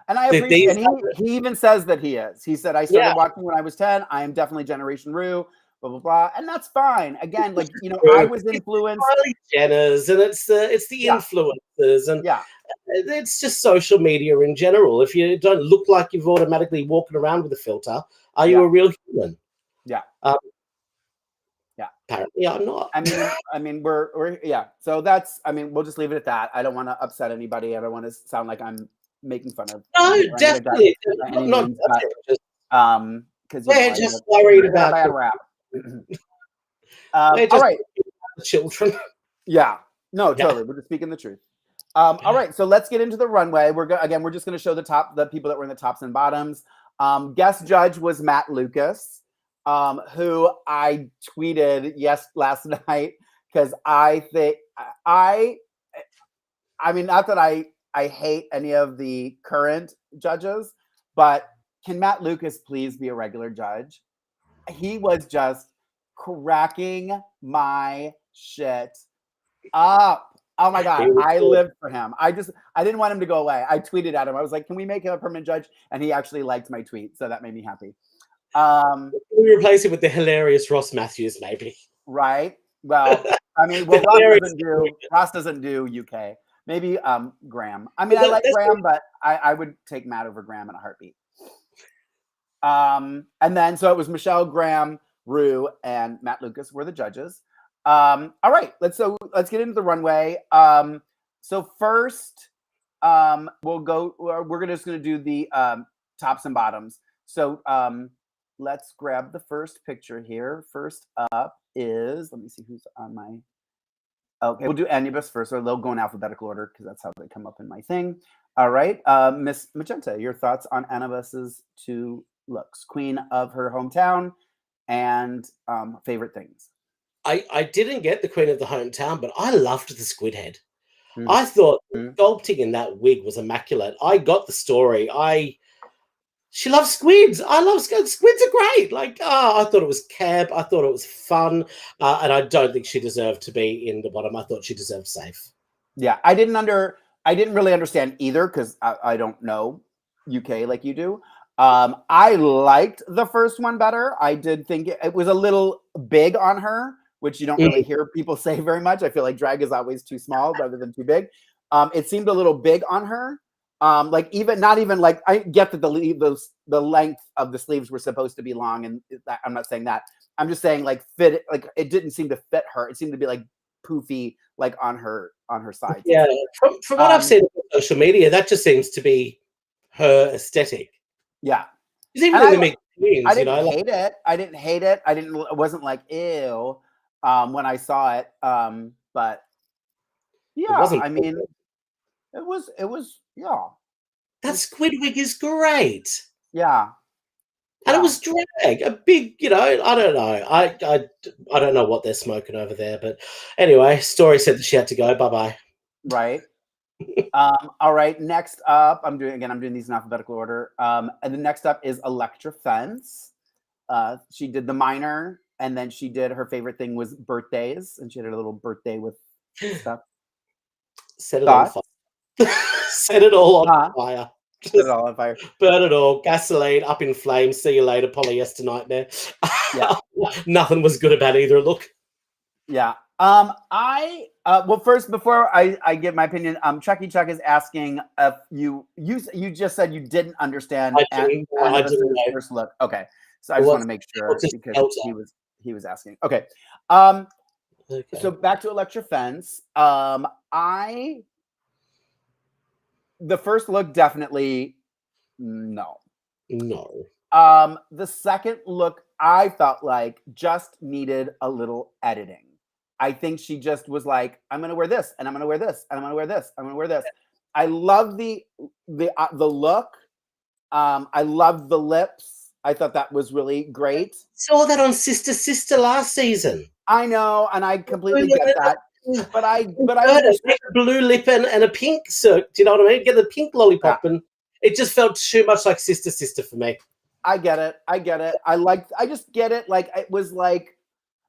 And I appreciate, and he even says that he is. He said, I started watching when I was 10. I am definitely Generation Rue, blah, blah, blah. And that's fine. Again, like, you know, I was influenced. Jenners, and it's the influencers, and it's just social media in general. If you don't look like you've automatically walking around with a filter, are you a real human? Yeah. Apparently I'm not. I mean, we're So that's, I mean, we'll just leave it at that. I don't want to upset anybody. I don't want to sound like I'm making fun of. No, definitely not. Because we're just worried about bad rap. All right, the children. Yeah, no, totally. We're just speaking the truth. All right, so let's get into the runway. We're just going to show the people that were in the tops and bottoms. Guest judge was Matt Lucas, who I tweeted last night because I think I mean, not that I hate any of the current judges, but can Matt Lucas please be a regular judge? He was just cracking my shit up. Oh my God. I lived for him. I didn't want him to go away. I tweeted at him. I was like, can we make him a permanent judge? And he actually liked my tweet. So that made me happy. We replace it with the hilarious Ross Matthews, maybe. Right. Well, I mean, Ross doesn't do UK. Maybe Graham. I mean, I like Graham, but I would take Matt over Graham in a heartbeat. And then so it was Michelle, Graham, Rue, and Matt Lucas were the judges. All right, let's get into the runway. So first, we're just gonna do the tops and bottoms. So let's grab the first picture here. First up is, let me see who's on my. Okay, we'll do Anubis first, so they'll go in alphabetical order because that's how they come up in my thing. All right, Miss Magenta, your thoughts on Anubis's 2 looks, queen of her hometown, and favorite things. I didn't get the queen of the hometown, but I loved the squid head. Mm. I thought sculpting in that wig was immaculate. I got the story. She loves squids. I love squids. Squids are great. Like, I thought it was camp. I thought it was fun. And I don't think she deserved to be in the bottom. I thought she deserved safe. Yeah, I didn't really understand either because I don't know UK like you do. I liked the first one better. I did think it was a little big on her, which you don't really hear people say very much. I feel like drag is always too small rather than too big. It seemed a little big on her. Like not even like, I get that the length of the sleeves were supposed to be long, and I'm not saying that. I'm just saying like like it didn't seem to fit her. It seemed to be like poofy, like on her sides. Yeah, from what I've seen on social media, that just seems to be her aesthetic. Yeah, even in the mix queens, I didn't hate it. I didn't hate it. It wasn't like ew when I saw it. But yeah, I mean, it was yeah. That squid wig is great. Yeah. And it was drag, a big, I don't know. I don't know what they're smoking over there. But anyway, Story said that she had to go. Bye-bye. Right. All right. Next up, I'm doing these in alphabetical order. And the next up is Electra Fence. She did the minor, and then she did her favorite thing was birthdays, and she had a little birthday with stuff. Set it on fire. Set it all on fire. Set it all on fire. Burn it all. Gasoline up in flames. See you later, polyester nightmare. Yeah. Nothing was good about either look. Yeah. Well, first, before I give my opinion, Chucky Chuck is asking if you just said you didn't understand first look. Okay. So I just want to make sure because he was asking. Okay. So back to Electra Fence. The first look, definitely no. The second look, I felt like just needed a little editing. I think she just was like, I'm going to wear this, and I'm going to wear this, and I'm going to wear this, I'm going to wear this. I love the look. I love the lips. I thought that was really great. Saw that on Sister Sister last season. I know, and I completely get that. But I make a blue lip and a pink circ. Do you know what I mean? Get the pink lollipop, and it just felt too much like Sister Sister for me. I get it. I just get it. Like it was like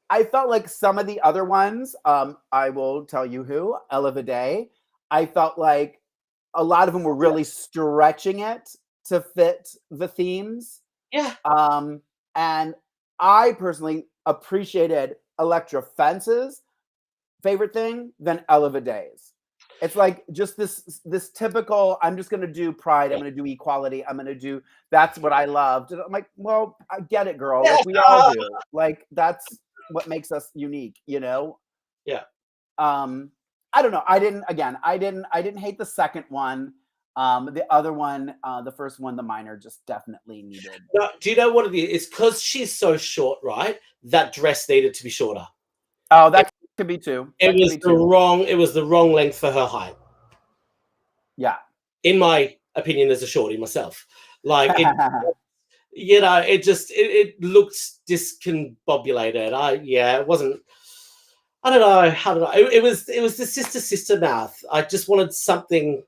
I felt like some of the other ones. I will tell you who, Ella Vidae. I felt like a lot of them were really stretching it to fit the themes. Yeah. And I personally appreciated Electra Fence's favorite thing than Ella Vidae's. It's like just this typical, I'm just going to do pride. I'm going to do equality. I'm going to do, that's what I loved. And I'm like, well, I get it, girl. Like we all do. Like that's what makes us unique, Yeah. I don't know. I didn't hate the second one. The other one, the first one, the minor, just definitely needed. No, do you know what it is? It's because she's so short, right? That dress needed to be shorter. Oh, that could be too. It was the wrong length for her height. Yeah. In my opinion, as a shorty myself, like it, it looked discombobulated. It wasn't. I don't know. It was the sister mouth. I just wanted something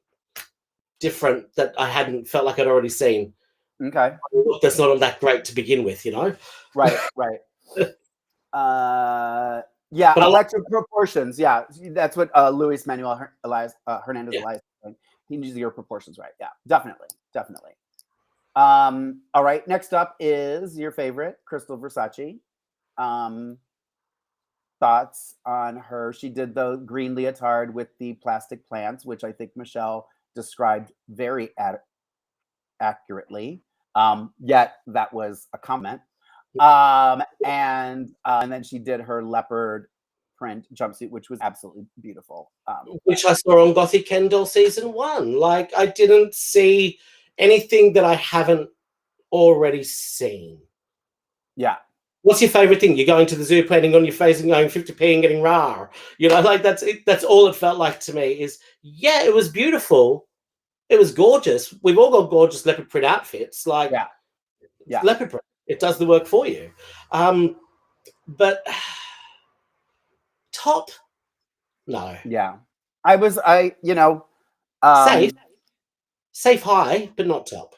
different that I hadn't felt like I'd already seen. Okay. That's not that great to begin with, Right. Yeah, but electric proportions. Yeah, that's what Luis Manuel Hernandez Elias. He needs your proportions right. Yeah, definitely. All right. Next up is your favorite, Crystal Versace. Thoughts on her? She did the green leotard with the plastic plants, which I think Michelle described very accurately. Yet that was a comment. And then she did her leopard print jumpsuit, which was absolutely beautiful. Which I saw on Gothic Kendall season 1. Like I didn't see anything that I haven't already seen. Yeah. What's your favorite thing? You're going to the zoo, planning on your face and going 50p and getting rar. Like that's it. That's all it felt like to me is, yeah, it was beautiful. It was gorgeous. We've all got gorgeous leopard print outfits. Like, Yeah. Leopard print. It does the work for you. But top, no. Yeah. Safe high, but not top.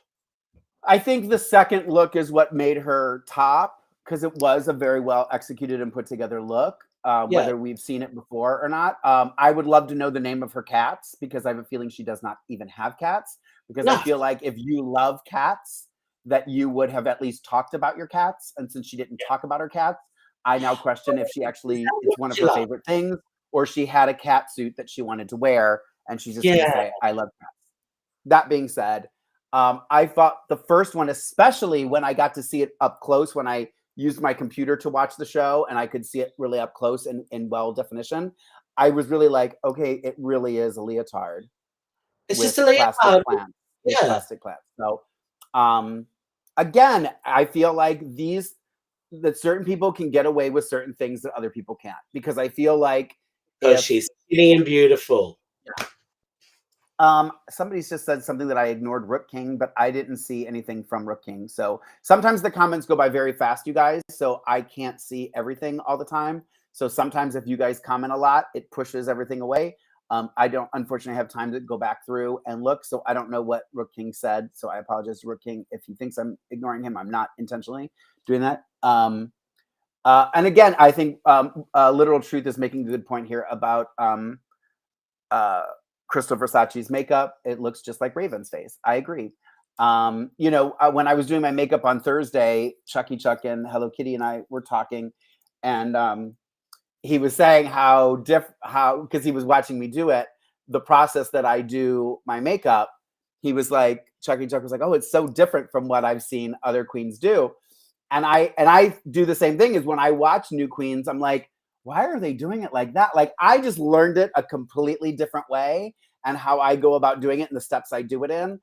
I think the second look is what made her top, because it was a very well executed and put together look, whether we've seen it before or not. I would love to know the name of her cats, because I have a feeling she does not even have cats, because I feel like if you love cats, that you would have at least talked about your cats. And since she didn't talk about her cats, I now question if she actually, it's one of her favorite things, or she had a cat suit that she wanted to wear and she's just going to say, I love cats. That being said, I thought the first one, especially when I got to see it up close, when I used my computer to watch the show and I could see it really up close and in well definition, I was really like, okay, it really is a leotard. It's just a leotard. Plastic plants. So, again, I feel like that certain people can get away with certain things that other people can't, because I feel like she's skinny and beautiful. Somebody's just said something that I ignored, Rook King, but I didn't see anything from Rook King. So sometimes the comments go by very fast, you guys, so I can't see everything all the time. So sometimes if you guys comment a lot, it pushes everything away. I don't unfortunately have time to go back through and look, so I don't know what Rook King said. So I apologize to Rook King if he thinks I'm ignoring him. I'm not intentionally doing that. And again, I think Literal Truth is making a good point here about Crystal Versace's makeup. It looks just like Raven's face. I agree. When I was doing my makeup on Thursday, Chucky Chuck and Hello Kitty and I were talking, and he was saying how because he was watching me do it, the process that I do my makeup, he was like, Chucky Chuck was like, oh, it's so different from what I've seen other queens do. And I do the same thing. Is when I watch new queens, I'm like, why are they doing it like that? Like, I just learned it a completely different way, and how I go about doing it and the steps I do it in.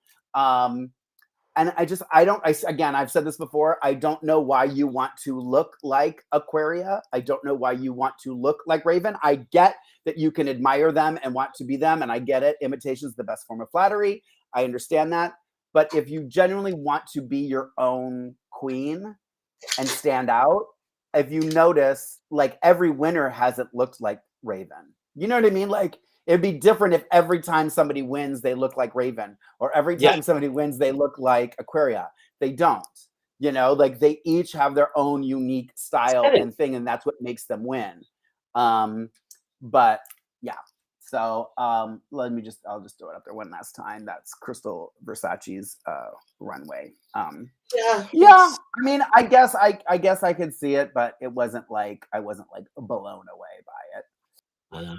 And again, I've said this before, I don't know why you want to look like Aquaria. I don't know why you want to look like Raven. I get that you can admire them and want to be them, and I get it. Imitation is the best form of flattery. I understand that. But if you genuinely want to be your own queen and stand out, if you notice, like, every winner hasn't looked like Raven. You know what I mean? Like, it'd be different if every time somebody wins, they look like Raven, or every time somebody wins, they look like Aquaria. They don't, like, they each have their own unique style and thing, and that's what makes them win. But yeah, so I'll just throw it up there one last time. That's Crystal Versace's runway. I mean, I guess I could see it, but I wasn't like blown away by it. I know.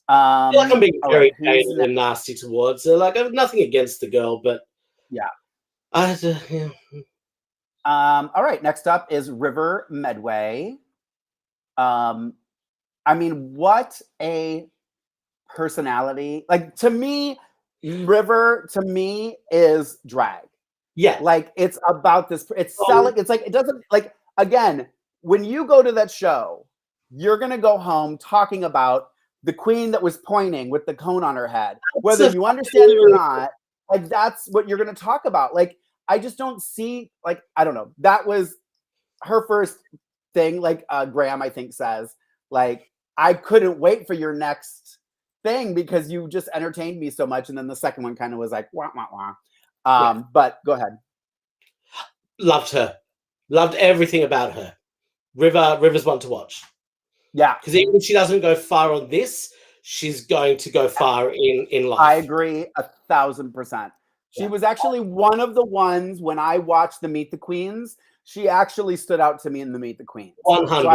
I feel like I'm being very anal and nasty towards her. Like, I have nothing against the girl, but all right, next up is River Medway. I mean, what a personality. Like, to me, River is drag. Yeah. Like, it's about this, it's selling, it's like, it doesn't, like, again, when you go to that show, you're gonna go home talking about the queen that was pointing with the cone on her head, whether you understand it or not. Like, that's what you're going to talk about. Like, I just don't see, like, I don't know. That was her first thing. Like, Graham, I think, says, like, I couldn't wait for your next thing because you just entertained me so much. And then the second one kind of was like, wah, wah, wah. But go ahead. Loved her. Loved everything about her. River's one to watch. Yeah. Because even if she doesn't go far on this, she's going to go far in life. I agree 1,000%. She was actually one of the ones, when I watched the Meet the Queens, she actually stood out to me in the Meet the Queens. 100. So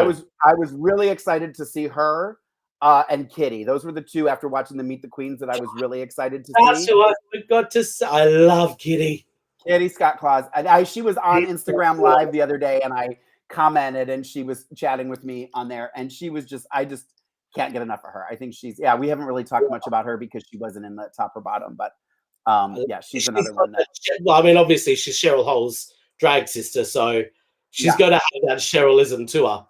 I was really excited to see her and Kitty. Those were the two, after watching the Meet the Queens, that I was really excited to see. That's who I forgot to say. I love Kitty. Kitty Scott Claus. And she was on Instagram Live the other day, and I commented, and she was chatting with me on there, and she was just, I just can't get enough of her. I think she's, we haven't really talked much about her because she wasn't in the top or bottom, but she's another one that, well, I mean, obviously she's Cheryl Hole's drag sister, so she's got to have that Cherylism to her.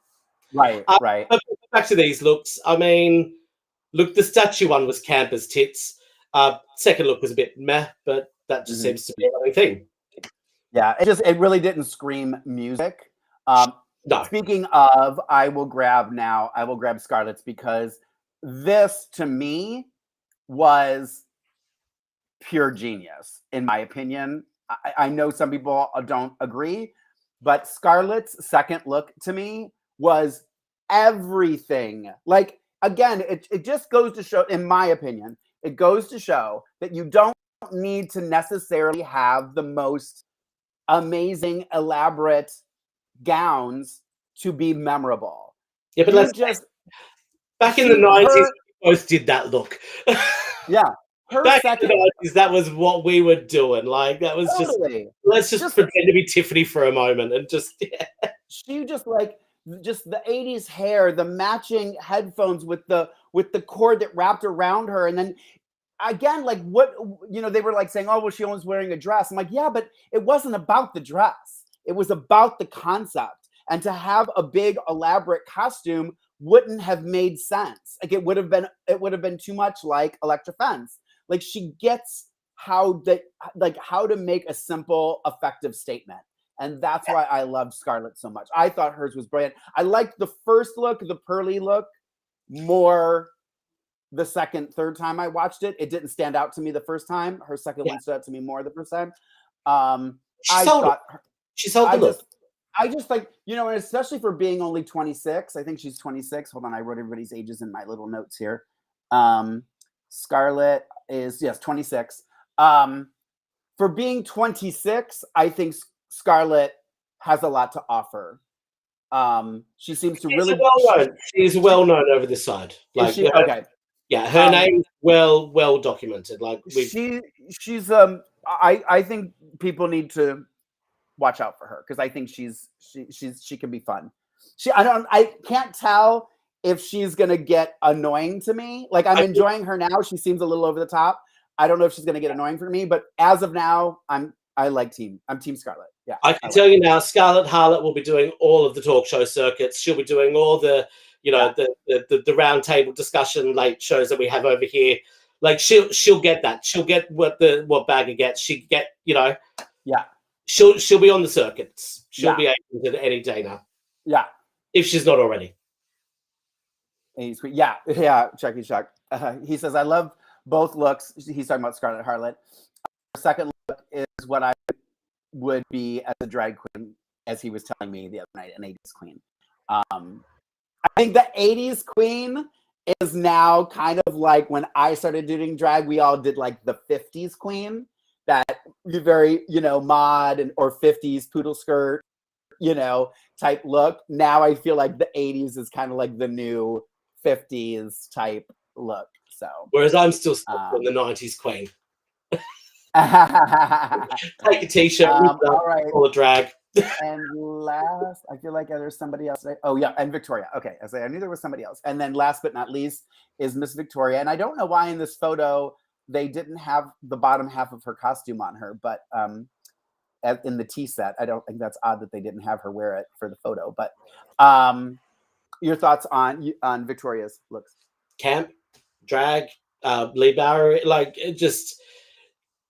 Right, right. But back to these looks. I mean, look, the statue one was camp as tits. Second look was a bit meh, but that just seems to be the only thing. Yeah, it really didn't scream music. No. Speaking of, I will grab Scarlett's, because this to me was pure genius, in my opinion. I know some people don't agree, but Scarlett's second look to me was everything. Like, again, it just goes to show, in my opinion, it goes to show that you don't need to necessarily have the most amazing, elaborate gowns to be memorable. Yeah, but let's just back in the 90s, we both did that look. Yeah. Back in the 90s, that was what we were doing. Like, that was totally. Let's just pretend to be Tiffany for a moment and just, yeah. She just the 80s hair, the matching headphones with the cord that wrapped around her. And then again, like, what, they were like saying, oh, well, she was wearing a dress. I'm like, yeah, but it wasn't about the dress. It was about the concept. And to have a big elaborate costume wouldn't have made sense. Like, it would have been too much like Electra Fence. Like, she gets how to make a simple, effective statement. And that's why I loved Scarlett so much. I thought hers was brilliant. I liked the first look, the pearly look, more the second, third time I watched it. It didn't stand out to me the first time. Her second one stood out to me more the first time. She sold the look. I just like, and especially for being only 26, I think she's 26. Hold on, I wrote everybody's ages in my little notes here. Scarlett is, yes, 26. For being 26, I think Scarlett has a lot to offer. She seems to really. She's well known over this side. Like, okay. Yeah, her name well documented. Like, she's I think people need to watch out for her, because I think she can be fun. I can't tell if she's gonna get annoying to me. Like, I'm enjoying her now. She seems a little over the top. I don't know if she's gonna get annoying for me, but as of now, I'm Team Scarlett. Yeah, I can tell you now, Scarlett Harlott will be doing all of the talk show circuits. She'll be doing all the the round table discussion late shows that we have over here. Like, she'll get that. She'll get what Bagger gets. She get Yeah. She'll be on the circuits. She'll be able to any day now. Yeah. If she's not already. Yeah. Chucky Chuck. He says, I love both looks. He's talking about Scarlett Harlott. Her second look is what I would be as a drag queen, as he was telling me the other night, an 80s queen. I think the 80s queen is now kind of like when I started doing drag, we all did like the 50s queen, that very, mod or 50s poodle skirt, type look. Now I feel like the 80s is kind of like the new 50s type look. So, whereas I'm still stuck on the 90s queen. Take a t-shirt, all right, full of drag. And last, I feel like there's somebody else. Oh yeah, and Victoria. Okay, I knew there was somebody else. And then last but not least is Miss Victoria. And I don't know why in this photo they didn't have the bottom half of her costume on her, but in the tea set, I don't think that's odd that they didn't have her wear it for the photo. But your thoughts on Victoria's looks? Camp, drag, Lee Bowery, like, it just.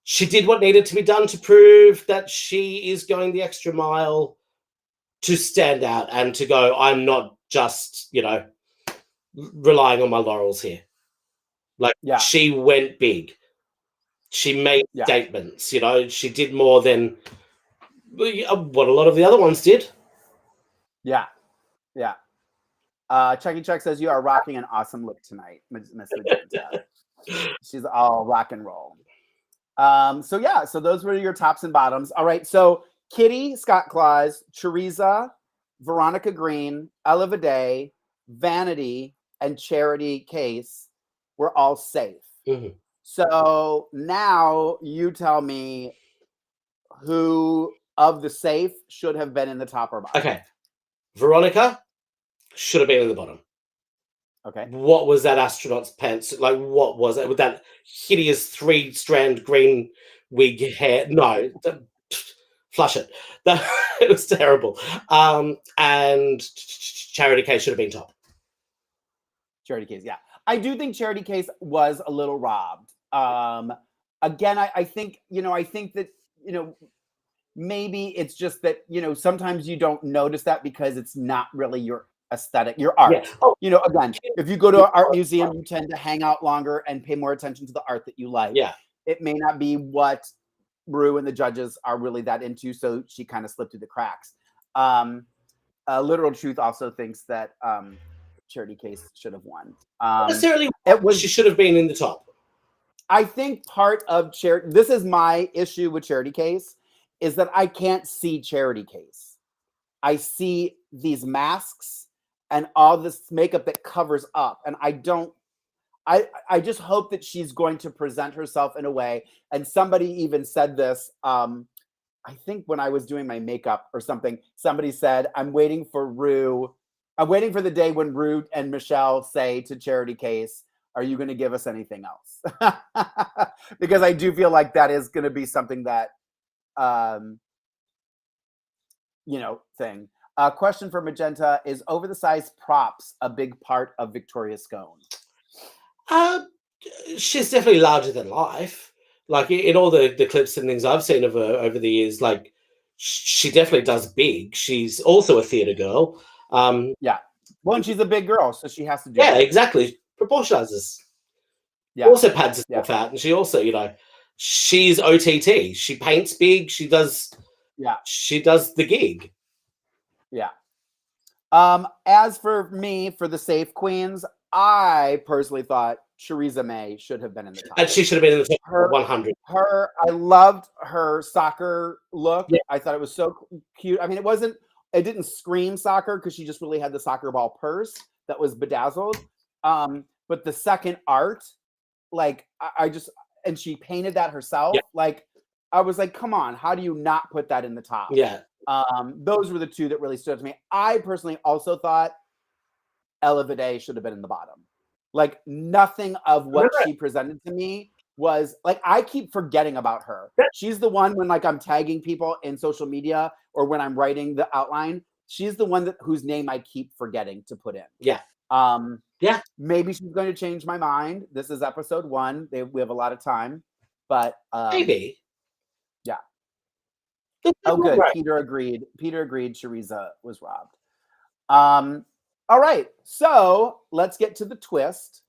She did what needed to be done to prove that she is going the extra mile to stand out and to go, I'm not just, relying on my laurels here. Like, she went big. She made statements, she did more than what a lot of the other ones did. Yeah. Yeah. Chucky Chuck says, you are rocking an awesome look tonight, Miss Magenta. She's all rock and roll. So those were your tops and bottoms. All right. So Kitty Scott Claus, Teresa, Veronica Green, Ella Vidae, Vanity, and Charity Case were all safe. Mm-hmm. So now you tell me who of the safe should have been in the top or bottom. Okay. Veronica should have been in the bottom. Okay. What was that astronaut's pants? Like, what was it with that hideous 3-strand green wig hair? No, flush it. It was terrible. And Charity Case should have been top. Charity Case, yeah. I do think Charity Case was a little robbed. Again, I think, I think that, maybe it's just that, you know, sometimes you don't notice that because it's not really your aesthetic, your art. Yeah. Oh, you know, again, if you go to an art museum, you tend to hang out longer and pay more attention to the art that you like. yeah. It may not be what Rue and the judges are really that into, so she kind of slipped through the cracks. Literal Truth also thinks that Charity Case should have won. Not necessarily, she should have been in the top. I think part of this is my issue with Charity Case, is that I can't see Charity Case. I see these masks and all this makeup that covers up, and I just hope that she's going to present herself in a way. And somebody even said this, I think when I was doing my makeup or something, somebody said, I'm waiting for the day when Rue and Michelle say to Charity Case, are you going to give us anything else? Because I do feel like that is going to be something that, thing. Question for Magenta, is over the size props a big part of Victoria Scone? She's definitely larger than life. Like in all the clips and things I've seen of her over the years, like she definitely does big. She's also a theatre girl. Yeah. Well, and she's a big girl, so she has to do Yeah, that. exactly. Proportionizes. Yeah. Also pads herself out, and she also, she's OTT. She paints big. She does. Yeah. She does the gig. Yeah. As for me, for the Safe Queens, I personally thought Theresa May should have been in the top. And she should have been in the top 100. I loved her soccer look. Yeah. I thought it was so cute. I mean, it didn't scream soccer because she just really had the soccer ball purse that was bedazzled. But the second art, like and she painted that herself. Yeah. Like, I was like, come on, how do you not put that in the top? Yeah. Those were the two that really stood out to me. I personally also thought Ella Vidae should have been in the bottom. Like, nothing of what she presented to me was like, I keep forgetting about her. She's the one when like I'm tagging people in social media or when I'm writing the outline, she's the one whose name I keep forgetting to put in. Yeah. Yeah. Maybe she's going to change my mind. This is episode 1. We have a lot of time, but maybe. Yeah. Oh, good. Right. Peter agreed. Theresa was robbed. All right, so let's get to the twist.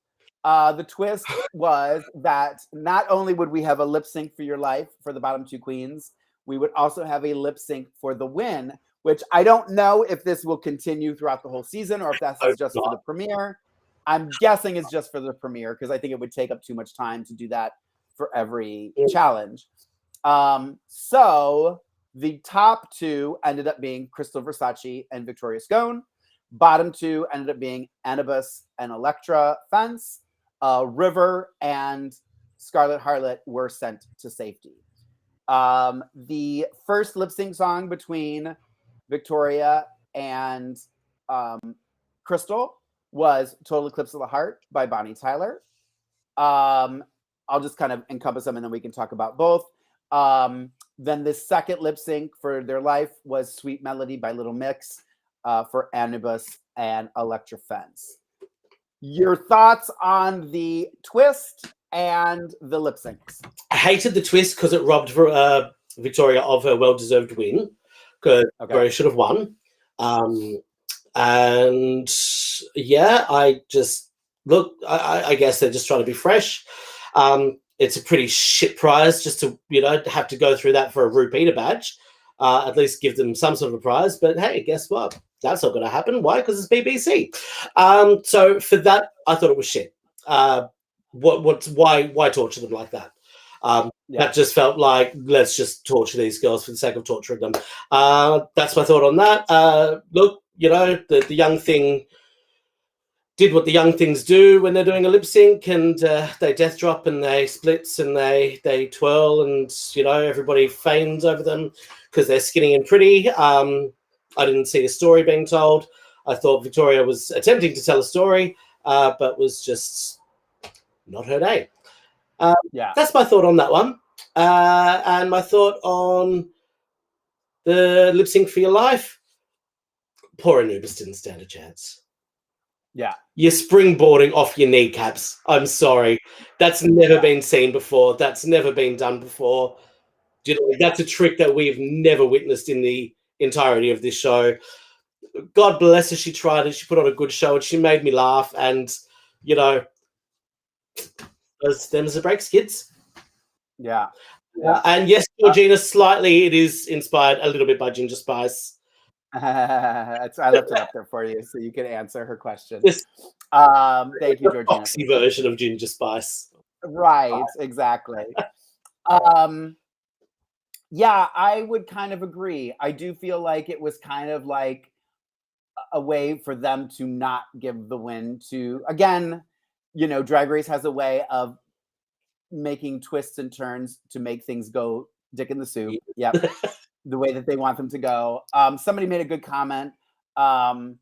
The twist was that not only would we have a lip sync for your life for the bottom 2 queens, we would also have a lip sync for the win, which I don't know if this will continue throughout the whole season or if that's just for the premiere. I'm guessing it's just for the premiere because I think it would take up too much time to do that for every challenge. So the top 2 ended up being Crystal Versace and Victoria Scone. Bottom 2 ended up being Anubis and Electra Fence. River and Scarlet Harlot were sent to safety. The first lip sync song between Victoria and Crystal was Total Eclipse of the Heart by Bonnie Tyler. I'll just kind of encompass them and then we can talk about both. Then the second lip sync for their life was Sweet Melody by Little Mix. For Anubis and Electra Fence. Your thoughts on the twist and the lip syncs? I hated the twist because it robbed Victoria of her well-deserved win because Victoria should have won. And yeah, I guess they're just trying to be fresh. It's a pretty shit prize just to, have to go through that for a repeater badge. At least give them some sort of a prize. But hey, guess what? That's not going to happen. Why? Because it's BBC. So for that, I thought it was shit. Why torture them like that? That just felt like, let's just torture these girls for the sake of torturing them. That's my thought on that. Look, the young thing did what the young things do when they're doing a lip sync, and they death drop and they splits and they twirl, and everybody fains over them because they're skinny and pretty. I didn't see a story being told. I thought Victoria was attempting to tell a story, but was just not her day. That's my thought on that one. And my thought on the lip sync for your life. Poor Anubis didn't stand a chance. Yeah. You're springboarding off your kneecaps. I'm sorry. That's never been seen before. That's never been done before. You know, that's a trick that we've never witnessed in the entirety of this show. God bless her, she tried it. She put on a good show, and she made me laugh. And you know, them's the breaks, kids. Yeah. And yes, Georgina, slightly it is inspired a little bit by Ginger Spice. I left it up there for you so you can answer her question. Yes. Thank you, Georgina. Foxy version of Ginger Spice. Right, exactly. Yeah, I would kind of agree. I do feel like it was kind of like a way for them to not give the win to, again, you know, Drag Race has a way of making twists and turns to make things go dick in the soup. Yep. The way that they want them to go. Somebody made a good comment. Now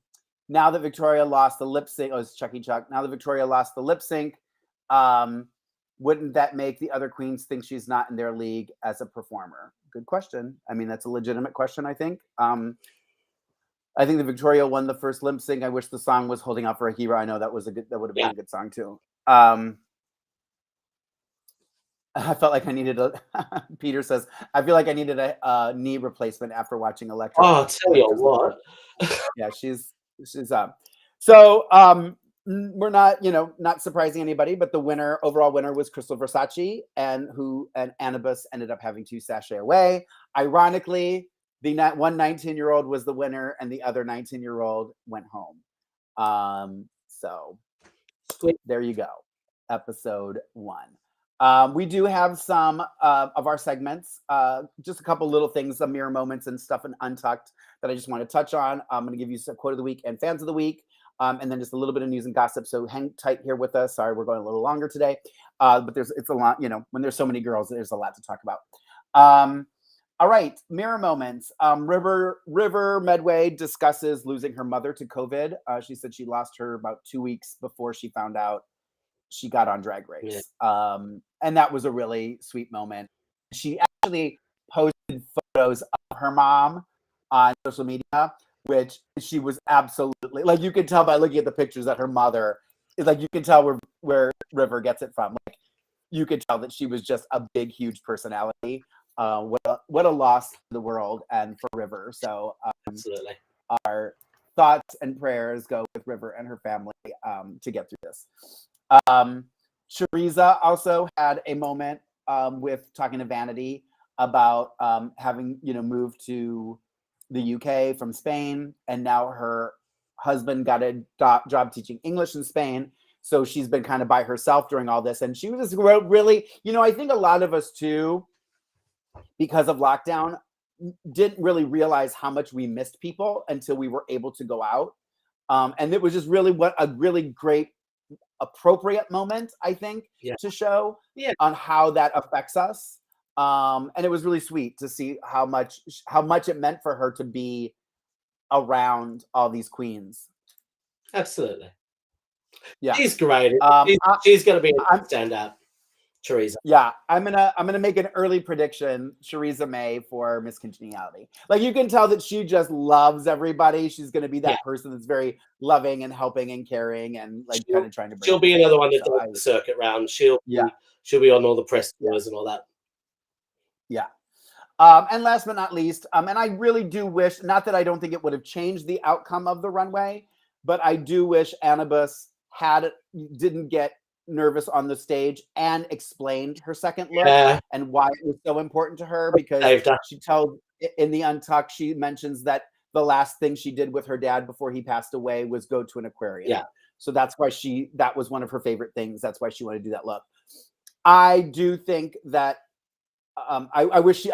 that Victoria lost the lip sync, it's Chucky Chuck. Now that Victoria lost the lip sync, wouldn't that make the other queens think she's not in their league as a performer? Good question. I mean, that's a legitimate question, I think. I think that Victoria won the first lip sync. I wish the song was Holding Out for a Hero. I know that would have been a good song too. I felt like I needed Peter says, I feel like I needed a knee replacement after watching Electra. Oh, I'll tell you what. Yeah, she's up. So we're not, you know, not surprising anybody, but the overall winner was Crystal Versace, and Annabus ended up having to sashay away. Ironically, the one 19-year-old was the winner, and the other 19-year-old went home. So there you go. Episode 1. We do have some of our segments, just a couple little things, some mirror moments and stuff in Untucked that I just want to touch on. I'm going to give you some quote of the week and fans of the week, and then just a little bit of news and gossip. So hang tight here with us. Sorry, we're going a little longer today, but it's a lot. You know, when there's so many girls, there's a lot to talk about. All right, mirror moments. River Medway discusses losing her mother to COVID. She said she lost her about 2 weeks before she found out she got on Drag Race. Yeah. And that was a really sweet moment. She actually posted photos of her mom on social media, which she was absolutely, like, you could tell by looking at the pictures that her mother is, like, you can tell where River gets it from. Like, you could tell that she was just a big, huge personality. What a loss to the world and for River. So absolutely, our thoughts and prayers go with River and her family to get through this. Choriza also had a moment with talking to Vanity about having, you know, moved to the UK from Spain, and now her husband got a job teaching English in Spain. So she's been kind of by herself during all this, and she was really, you know, I think a lot of us too, because of lockdown, didn't really realize how much we missed people until we were able to go out. And it was just really a really great, appropriate moment, I think, to show on how that affects us. And it was really sweet to see how much it meant for her to be around all these queens. Absolutely. Yeah. She's great. She's going to be a stand-up. Choriza. Yeah, I'm gonna make an early prediction. Choriza May for Miss Congeniality. Like, you can tell that she just loves everybody. She's gonna be that person that's very loving and helping and caring and like kind of trying to. She'll be another one that does the circuit round. She'll be on all the press tours and all that. Yeah. And last but not least, and I really do wish, not that I don't think it would have changed the outcome of the runway, but I do wish Annabus didn't get nervous on the stage and explained her second look and why it was so important to her, because she told in the Untucked, she mentions that the last thing she did with her dad before he passed away was go to an aquarium. Yeah. So that's why that was one of her favorite things. That's why she wanted to do that look. I do think that I wish she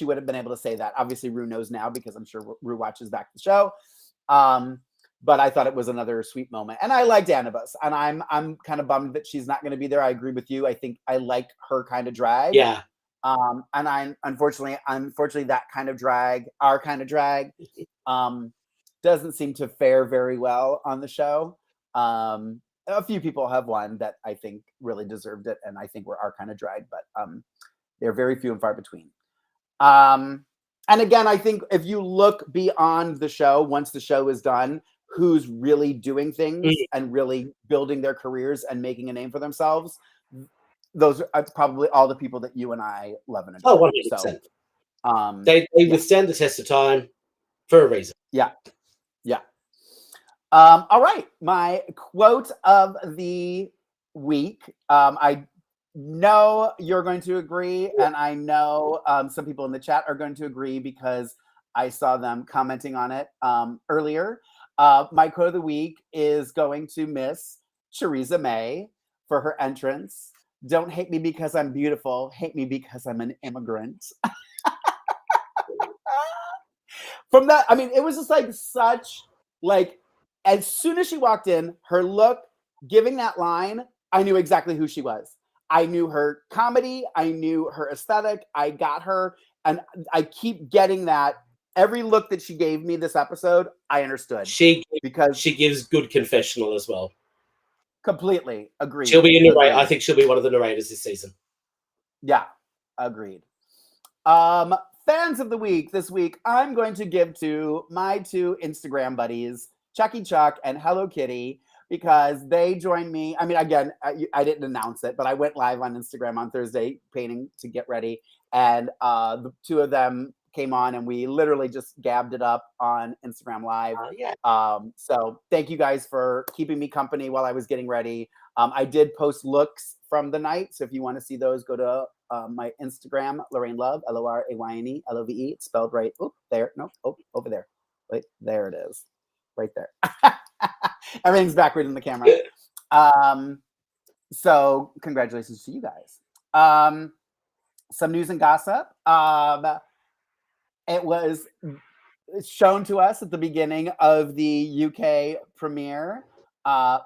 would have been able to say that. Obviously Rue knows now because I'm sure Rue watches back the show. But I thought it was another sweet moment, and I liked Annabus, and I'm kind of bummed that she's not going to be there. I agree with you. I think I like her kind of drag. Yeah. And I unfortunately that kind of drag, our kind of drag, doesn't seem to fare very well on the show. A few people have won that I think really deserved it, and I think were our kind of drag, but they're very few and far between. And again, I think if you look beyond the show, once the show is done, who's really doing things and really building their careers and making a name for themselves, those are probably all the people that you and I love and adore. Oh, 100%. So, they withstand the test of time for a reason. Yeah. Yeah. All right. My quote of the week. I know you're going to agree, and I know some people in the chat are going to agree because I saw them commenting on it earlier. My quote of the week is going to Miss Theresa May for her entrance. Don't hate me because I'm beautiful. Hate me because I'm an immigrant. From that, I mean, it was just like such, like, as soon as she walked in, her look, giving that line, I knew exactly who she was. I knew her comedy. I knew her aesthetic. I got her. And I keep getting that. Every look that she gave me this episode, I understood. Because she gives good confessional as well. Completely. Agreed. She'll be a narrator. I think she'll be one of the narrators this season. Yeah. Agreed. Fans of the week this week, I'm going to give to my two Instagram buddies, Chucky Chuck and Hello Kitty, because they joined me. I mean, again, I didn't announce it, but I went live on Instagram on Thursday painting to get ready. And the two of them came on and we literally just gabbed it up on Instagram Live. So thank you guys for keeping me company while I was getting ready. I did post looks from the night. So if you want to see those, go to my Instagram, Lorayne Love, Lorayne Love. It's spelled right. Oh, there. No, over there. Wait, there it is. Right there. Everything's backward in the camera. So congratulations to you guys. Some news and gossip. It was shown to us at the beginning of the UK premiere.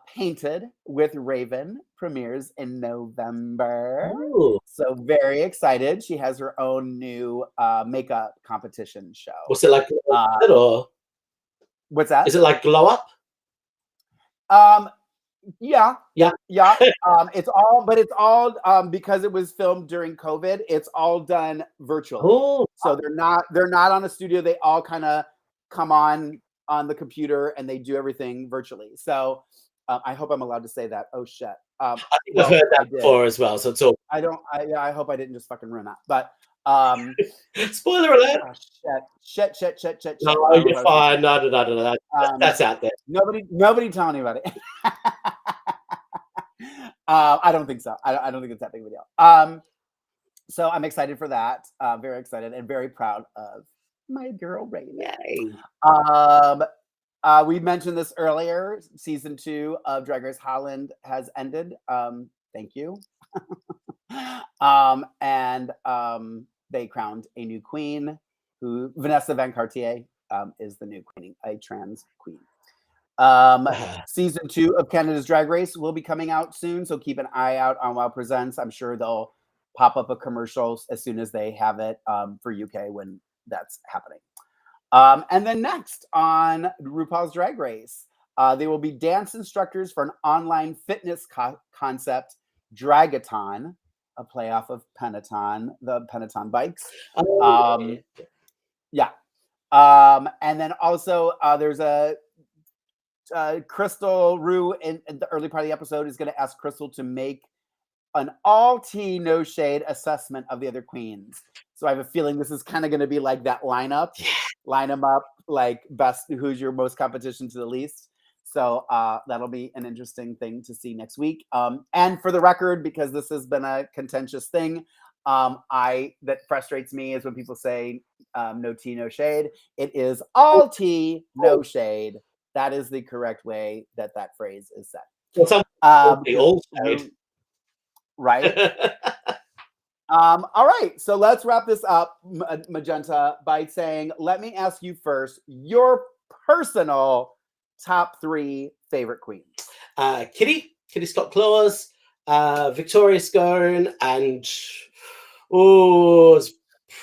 Painted with Raven premieres in November. Ooh. So very excited. She has her own new makeup competition show. Was it like or what's that? Is it like Glow Up? Yeah. It's all because it was filmed during COVID. It's all done virtually. Oh. So they're not on a studio. They all kind of come on the computer and they do everything virtually. So I hope I'm allowed to say that. Oh shit. I think I've heard that before as well. So it's all. I hope I didn't just fucking ruin that. But spoiler alert. Oh, shit. No, you're fine. No. That's out there. Nobody tell anybody. I don't think so. I don't think it's that big of a deal. So I'm excited for that. Very excited and very proud of my girl Raven. We mentioned this earlier. Season 2 of Drag Race Holland has ended. Thank you. And they crowned a new queen, who Vanessa Van Cartier is the new queen, a trans queen. Season 2 of Canada's Drag Race will be coming out soon, so keep an eye out on WOW Presents. I'm sure they'll pop up a commercial as soon as they have it for UK when that's happening. And then next on RuPaul's Drag Race, they will be dance instructors for an online fitness concept, Dragathon, a playoff of Peloton, the Peloton bikes. And then also there's a Crystal Rue in the early part of the episode is going to ask Crystal to make an all tea, no shade assessment of the other queens. So I have a feeling this is kind of going to be like that lineup. Line them up like best, who's your most competition to the least. So that'll be an interesting thing to see next week. And for the record, because this has been a contentious thing, that frustrates me is when people say no tea, no shade. It is all tea, no shade. That is the correct way that phrase is said. All shade. Right. All right. So let's wrap this up, Magenta, by saying, let me ask you first your personal top 3 favorite queens. Kitty Scott Claus, Victoria Scone, and it's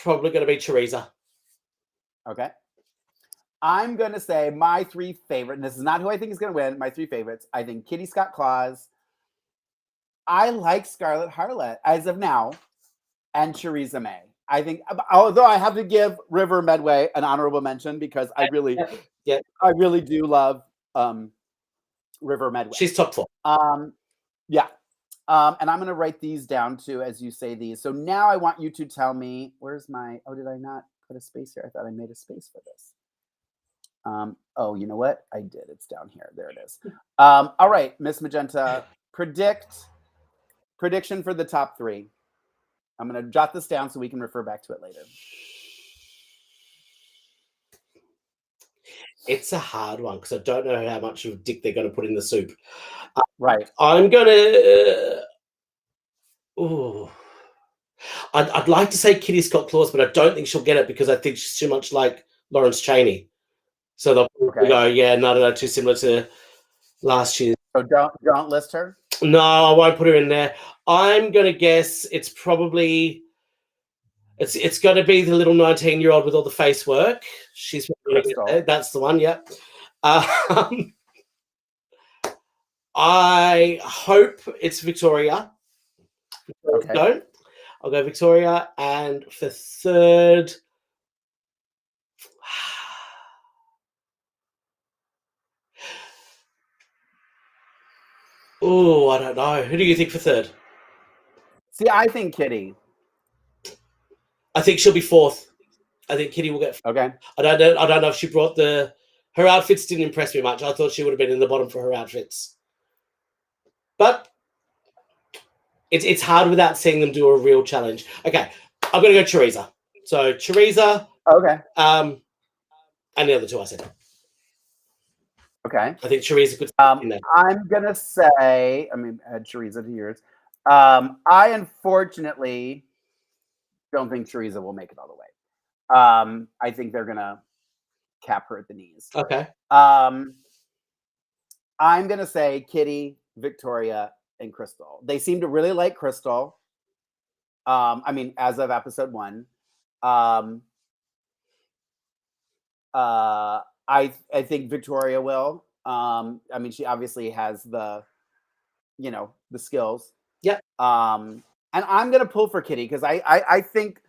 probably going to be Teresa. Okay. I'm going to say my 3 favorite, and this is not who I think is going to win, my 3 favorites. I think Kitty Scott Claus. I like Scarlett Harlot as of now, and Theresa May. I think, although I have to give River Medway an honorable mention because I really do love River Medway. She's top 4. And I'm going to write these down too as you say these. So now I want you to tell me, where's my, oh, did I not put a space here? I thought I made a space for this. Oh, you know what? I did. It's down here. There it is. All right, Miss Magenta, prediction for the top 3. I'm going to jot this down so we can refer back to it later. It's a hard one because I don't know how much of a dick they're going to put in the soup. Right. I'm going to... I'd like to say Kitty's got claws, but I don't think she'll get it because I think she's too much like Lawrence Chaney. So they'll go, yeah, no, too similar to last year. So don't list her? No, I won't put her in there. I'm going to guess it's probably... It's going to be the little 19-year-old with all the face work. She's that's the one, yeah. I hope it's Victoria. Okay. Don't. I'll go Victoria. And for third, oh, I don't know. Who do you think for third? See, I think Kitty. I think she'll be fourth. I think Kitty will get. Okay. I don't know if she brought her outfits didn't impress me much. I thought she would have been in the bottom for her outfits, but it's hard without seeing them do a real challenge. Okay, I'm gonna go Teresa. So Teresa. Okay. And the other two I said. Okay. I think Teresa could. I'm gonna say. I mean, add Teresa to yours. I unfortunately don't think Teresa will make it all the way. I think they're gonna cap her at the knees. Okay. I'm gonna say Kitty, Victoria, and Crystal. They seem to really like Crystal. I mean, as of episode 1. I think Victoria will. I mean, she obviously has the skills. Yeah. And I'm gonna pull for Kitty because I think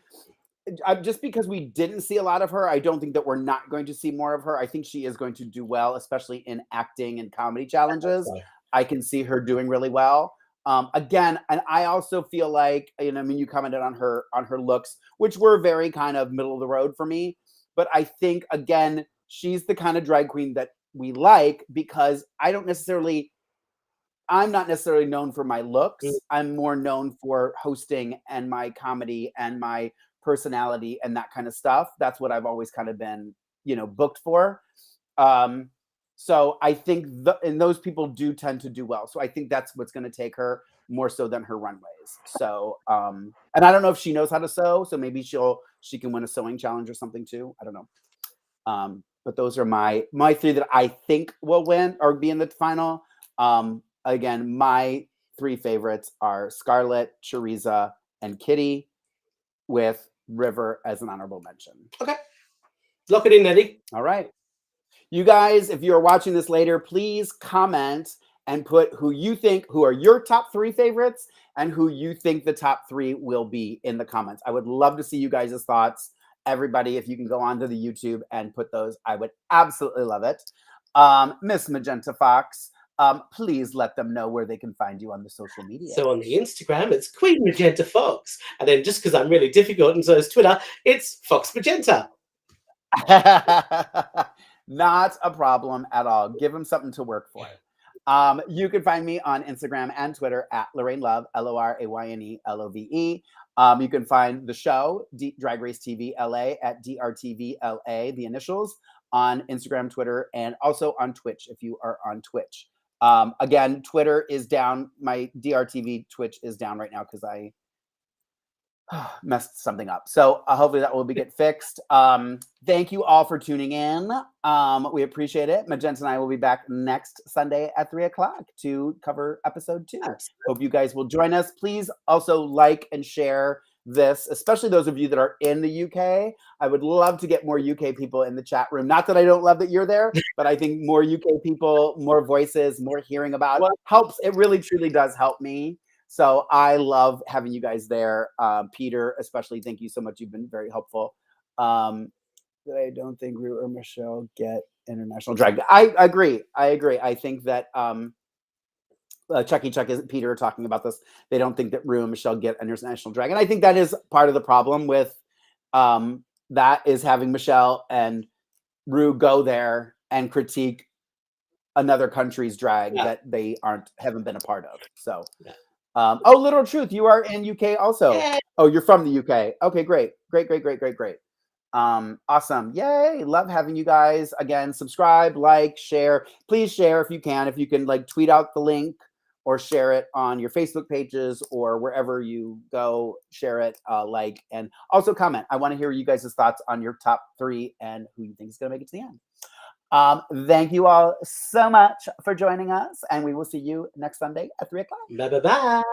just because we didn't see a lot of her, I don't think that we're not going to see more of her. I think she is going to do well, especially in acting and comedy challenges. I can see her doing really well. Again, and I also feel like, I mean, you commented on her looks, which were very kind of middle of the road for me. But I think, again, she's the kind of drag queen that we like because I'm not necessarily known for my looks. I'm more known for hosting and my comedy and my personality and that kind of stuff. That's what I've always kind of been, booked for. So I think and those people do tend to do well. So I think that's what's going to take her more so than her runways. So, and I don't know if she knows how to sew. So maybe she can win a sewing challenge or something too. I don't know. But those are my 3 that I think will win or be in the final. Again, my 3 favorites are Scarlett, Teresa, and Kitty, with River as an honorable mention. Okay. Lock it in, Eddie. All right. You guys, if you're watching this later, please comment and put who are your top 3 favorites and who you think the top 3 will be in the comments. I would love to see you guys' thoughts. Everybody, if you can go onto the YouTube and put those, I would absolutely love it. Miss Magenta Fox, please let them know where they can find you on the social media. So on the Instagram, it's Queen Magenta Fox. And then just because I'm really difficult and so is Twitter, it's Fox Magenta. Not a problem at all. Give them something to work for. You can find me on Instagram and Twitter at Lorayne Love, LORAYNE LOVE. You can find the show, Drag Race TV LA, at DRTVLA, the initials, on Instagram, Twitter, and also on Twitch if you are on Twitch. Again, Twitter is down. My DRTV Twitch is down right now because I messed something up. So hopefully that will get fixed. Thank you all for tuning in. We appreciate it. Magenta and I will be back next Sunday at 3:00 to cover episode 2. Hope you guys will join us. Please also like and share this, especially those of you that are in the UK. I would love to get more UK people in the chat room. Not that I don't love that you're there, but I think more UK people, more voices, more hearing about it helps. It really, truly does help me. So I love having you guys there. Peter, especially, thank you so much. You've been very helpful. I don't think Rue or Michelle get international drag. I agree. I think that Chuck and Peter are talking about this. They don't think that Rue and Michelle get international drag. And I think that is part of the problem with that is having Michelle and Rue go there and critique another country's drag that they haven't been a part of. So, oh, Literal Truth, you are in UK also. Yeah. Oh, you're from the UK. Okay, great. Awesome. Yay. Love having you guys. Again, subscribe, like, share. Please share if you can. If you can, like, tweet out the link or share it on your Facebook pages or wherever you go, share it, like, and also comment. I want to hear you guys' thoughts on your top 3 and who you think is going to make it to the end. Thank you all so much for joining us, and we will see you next Sunday at 3 o'clock. Bye.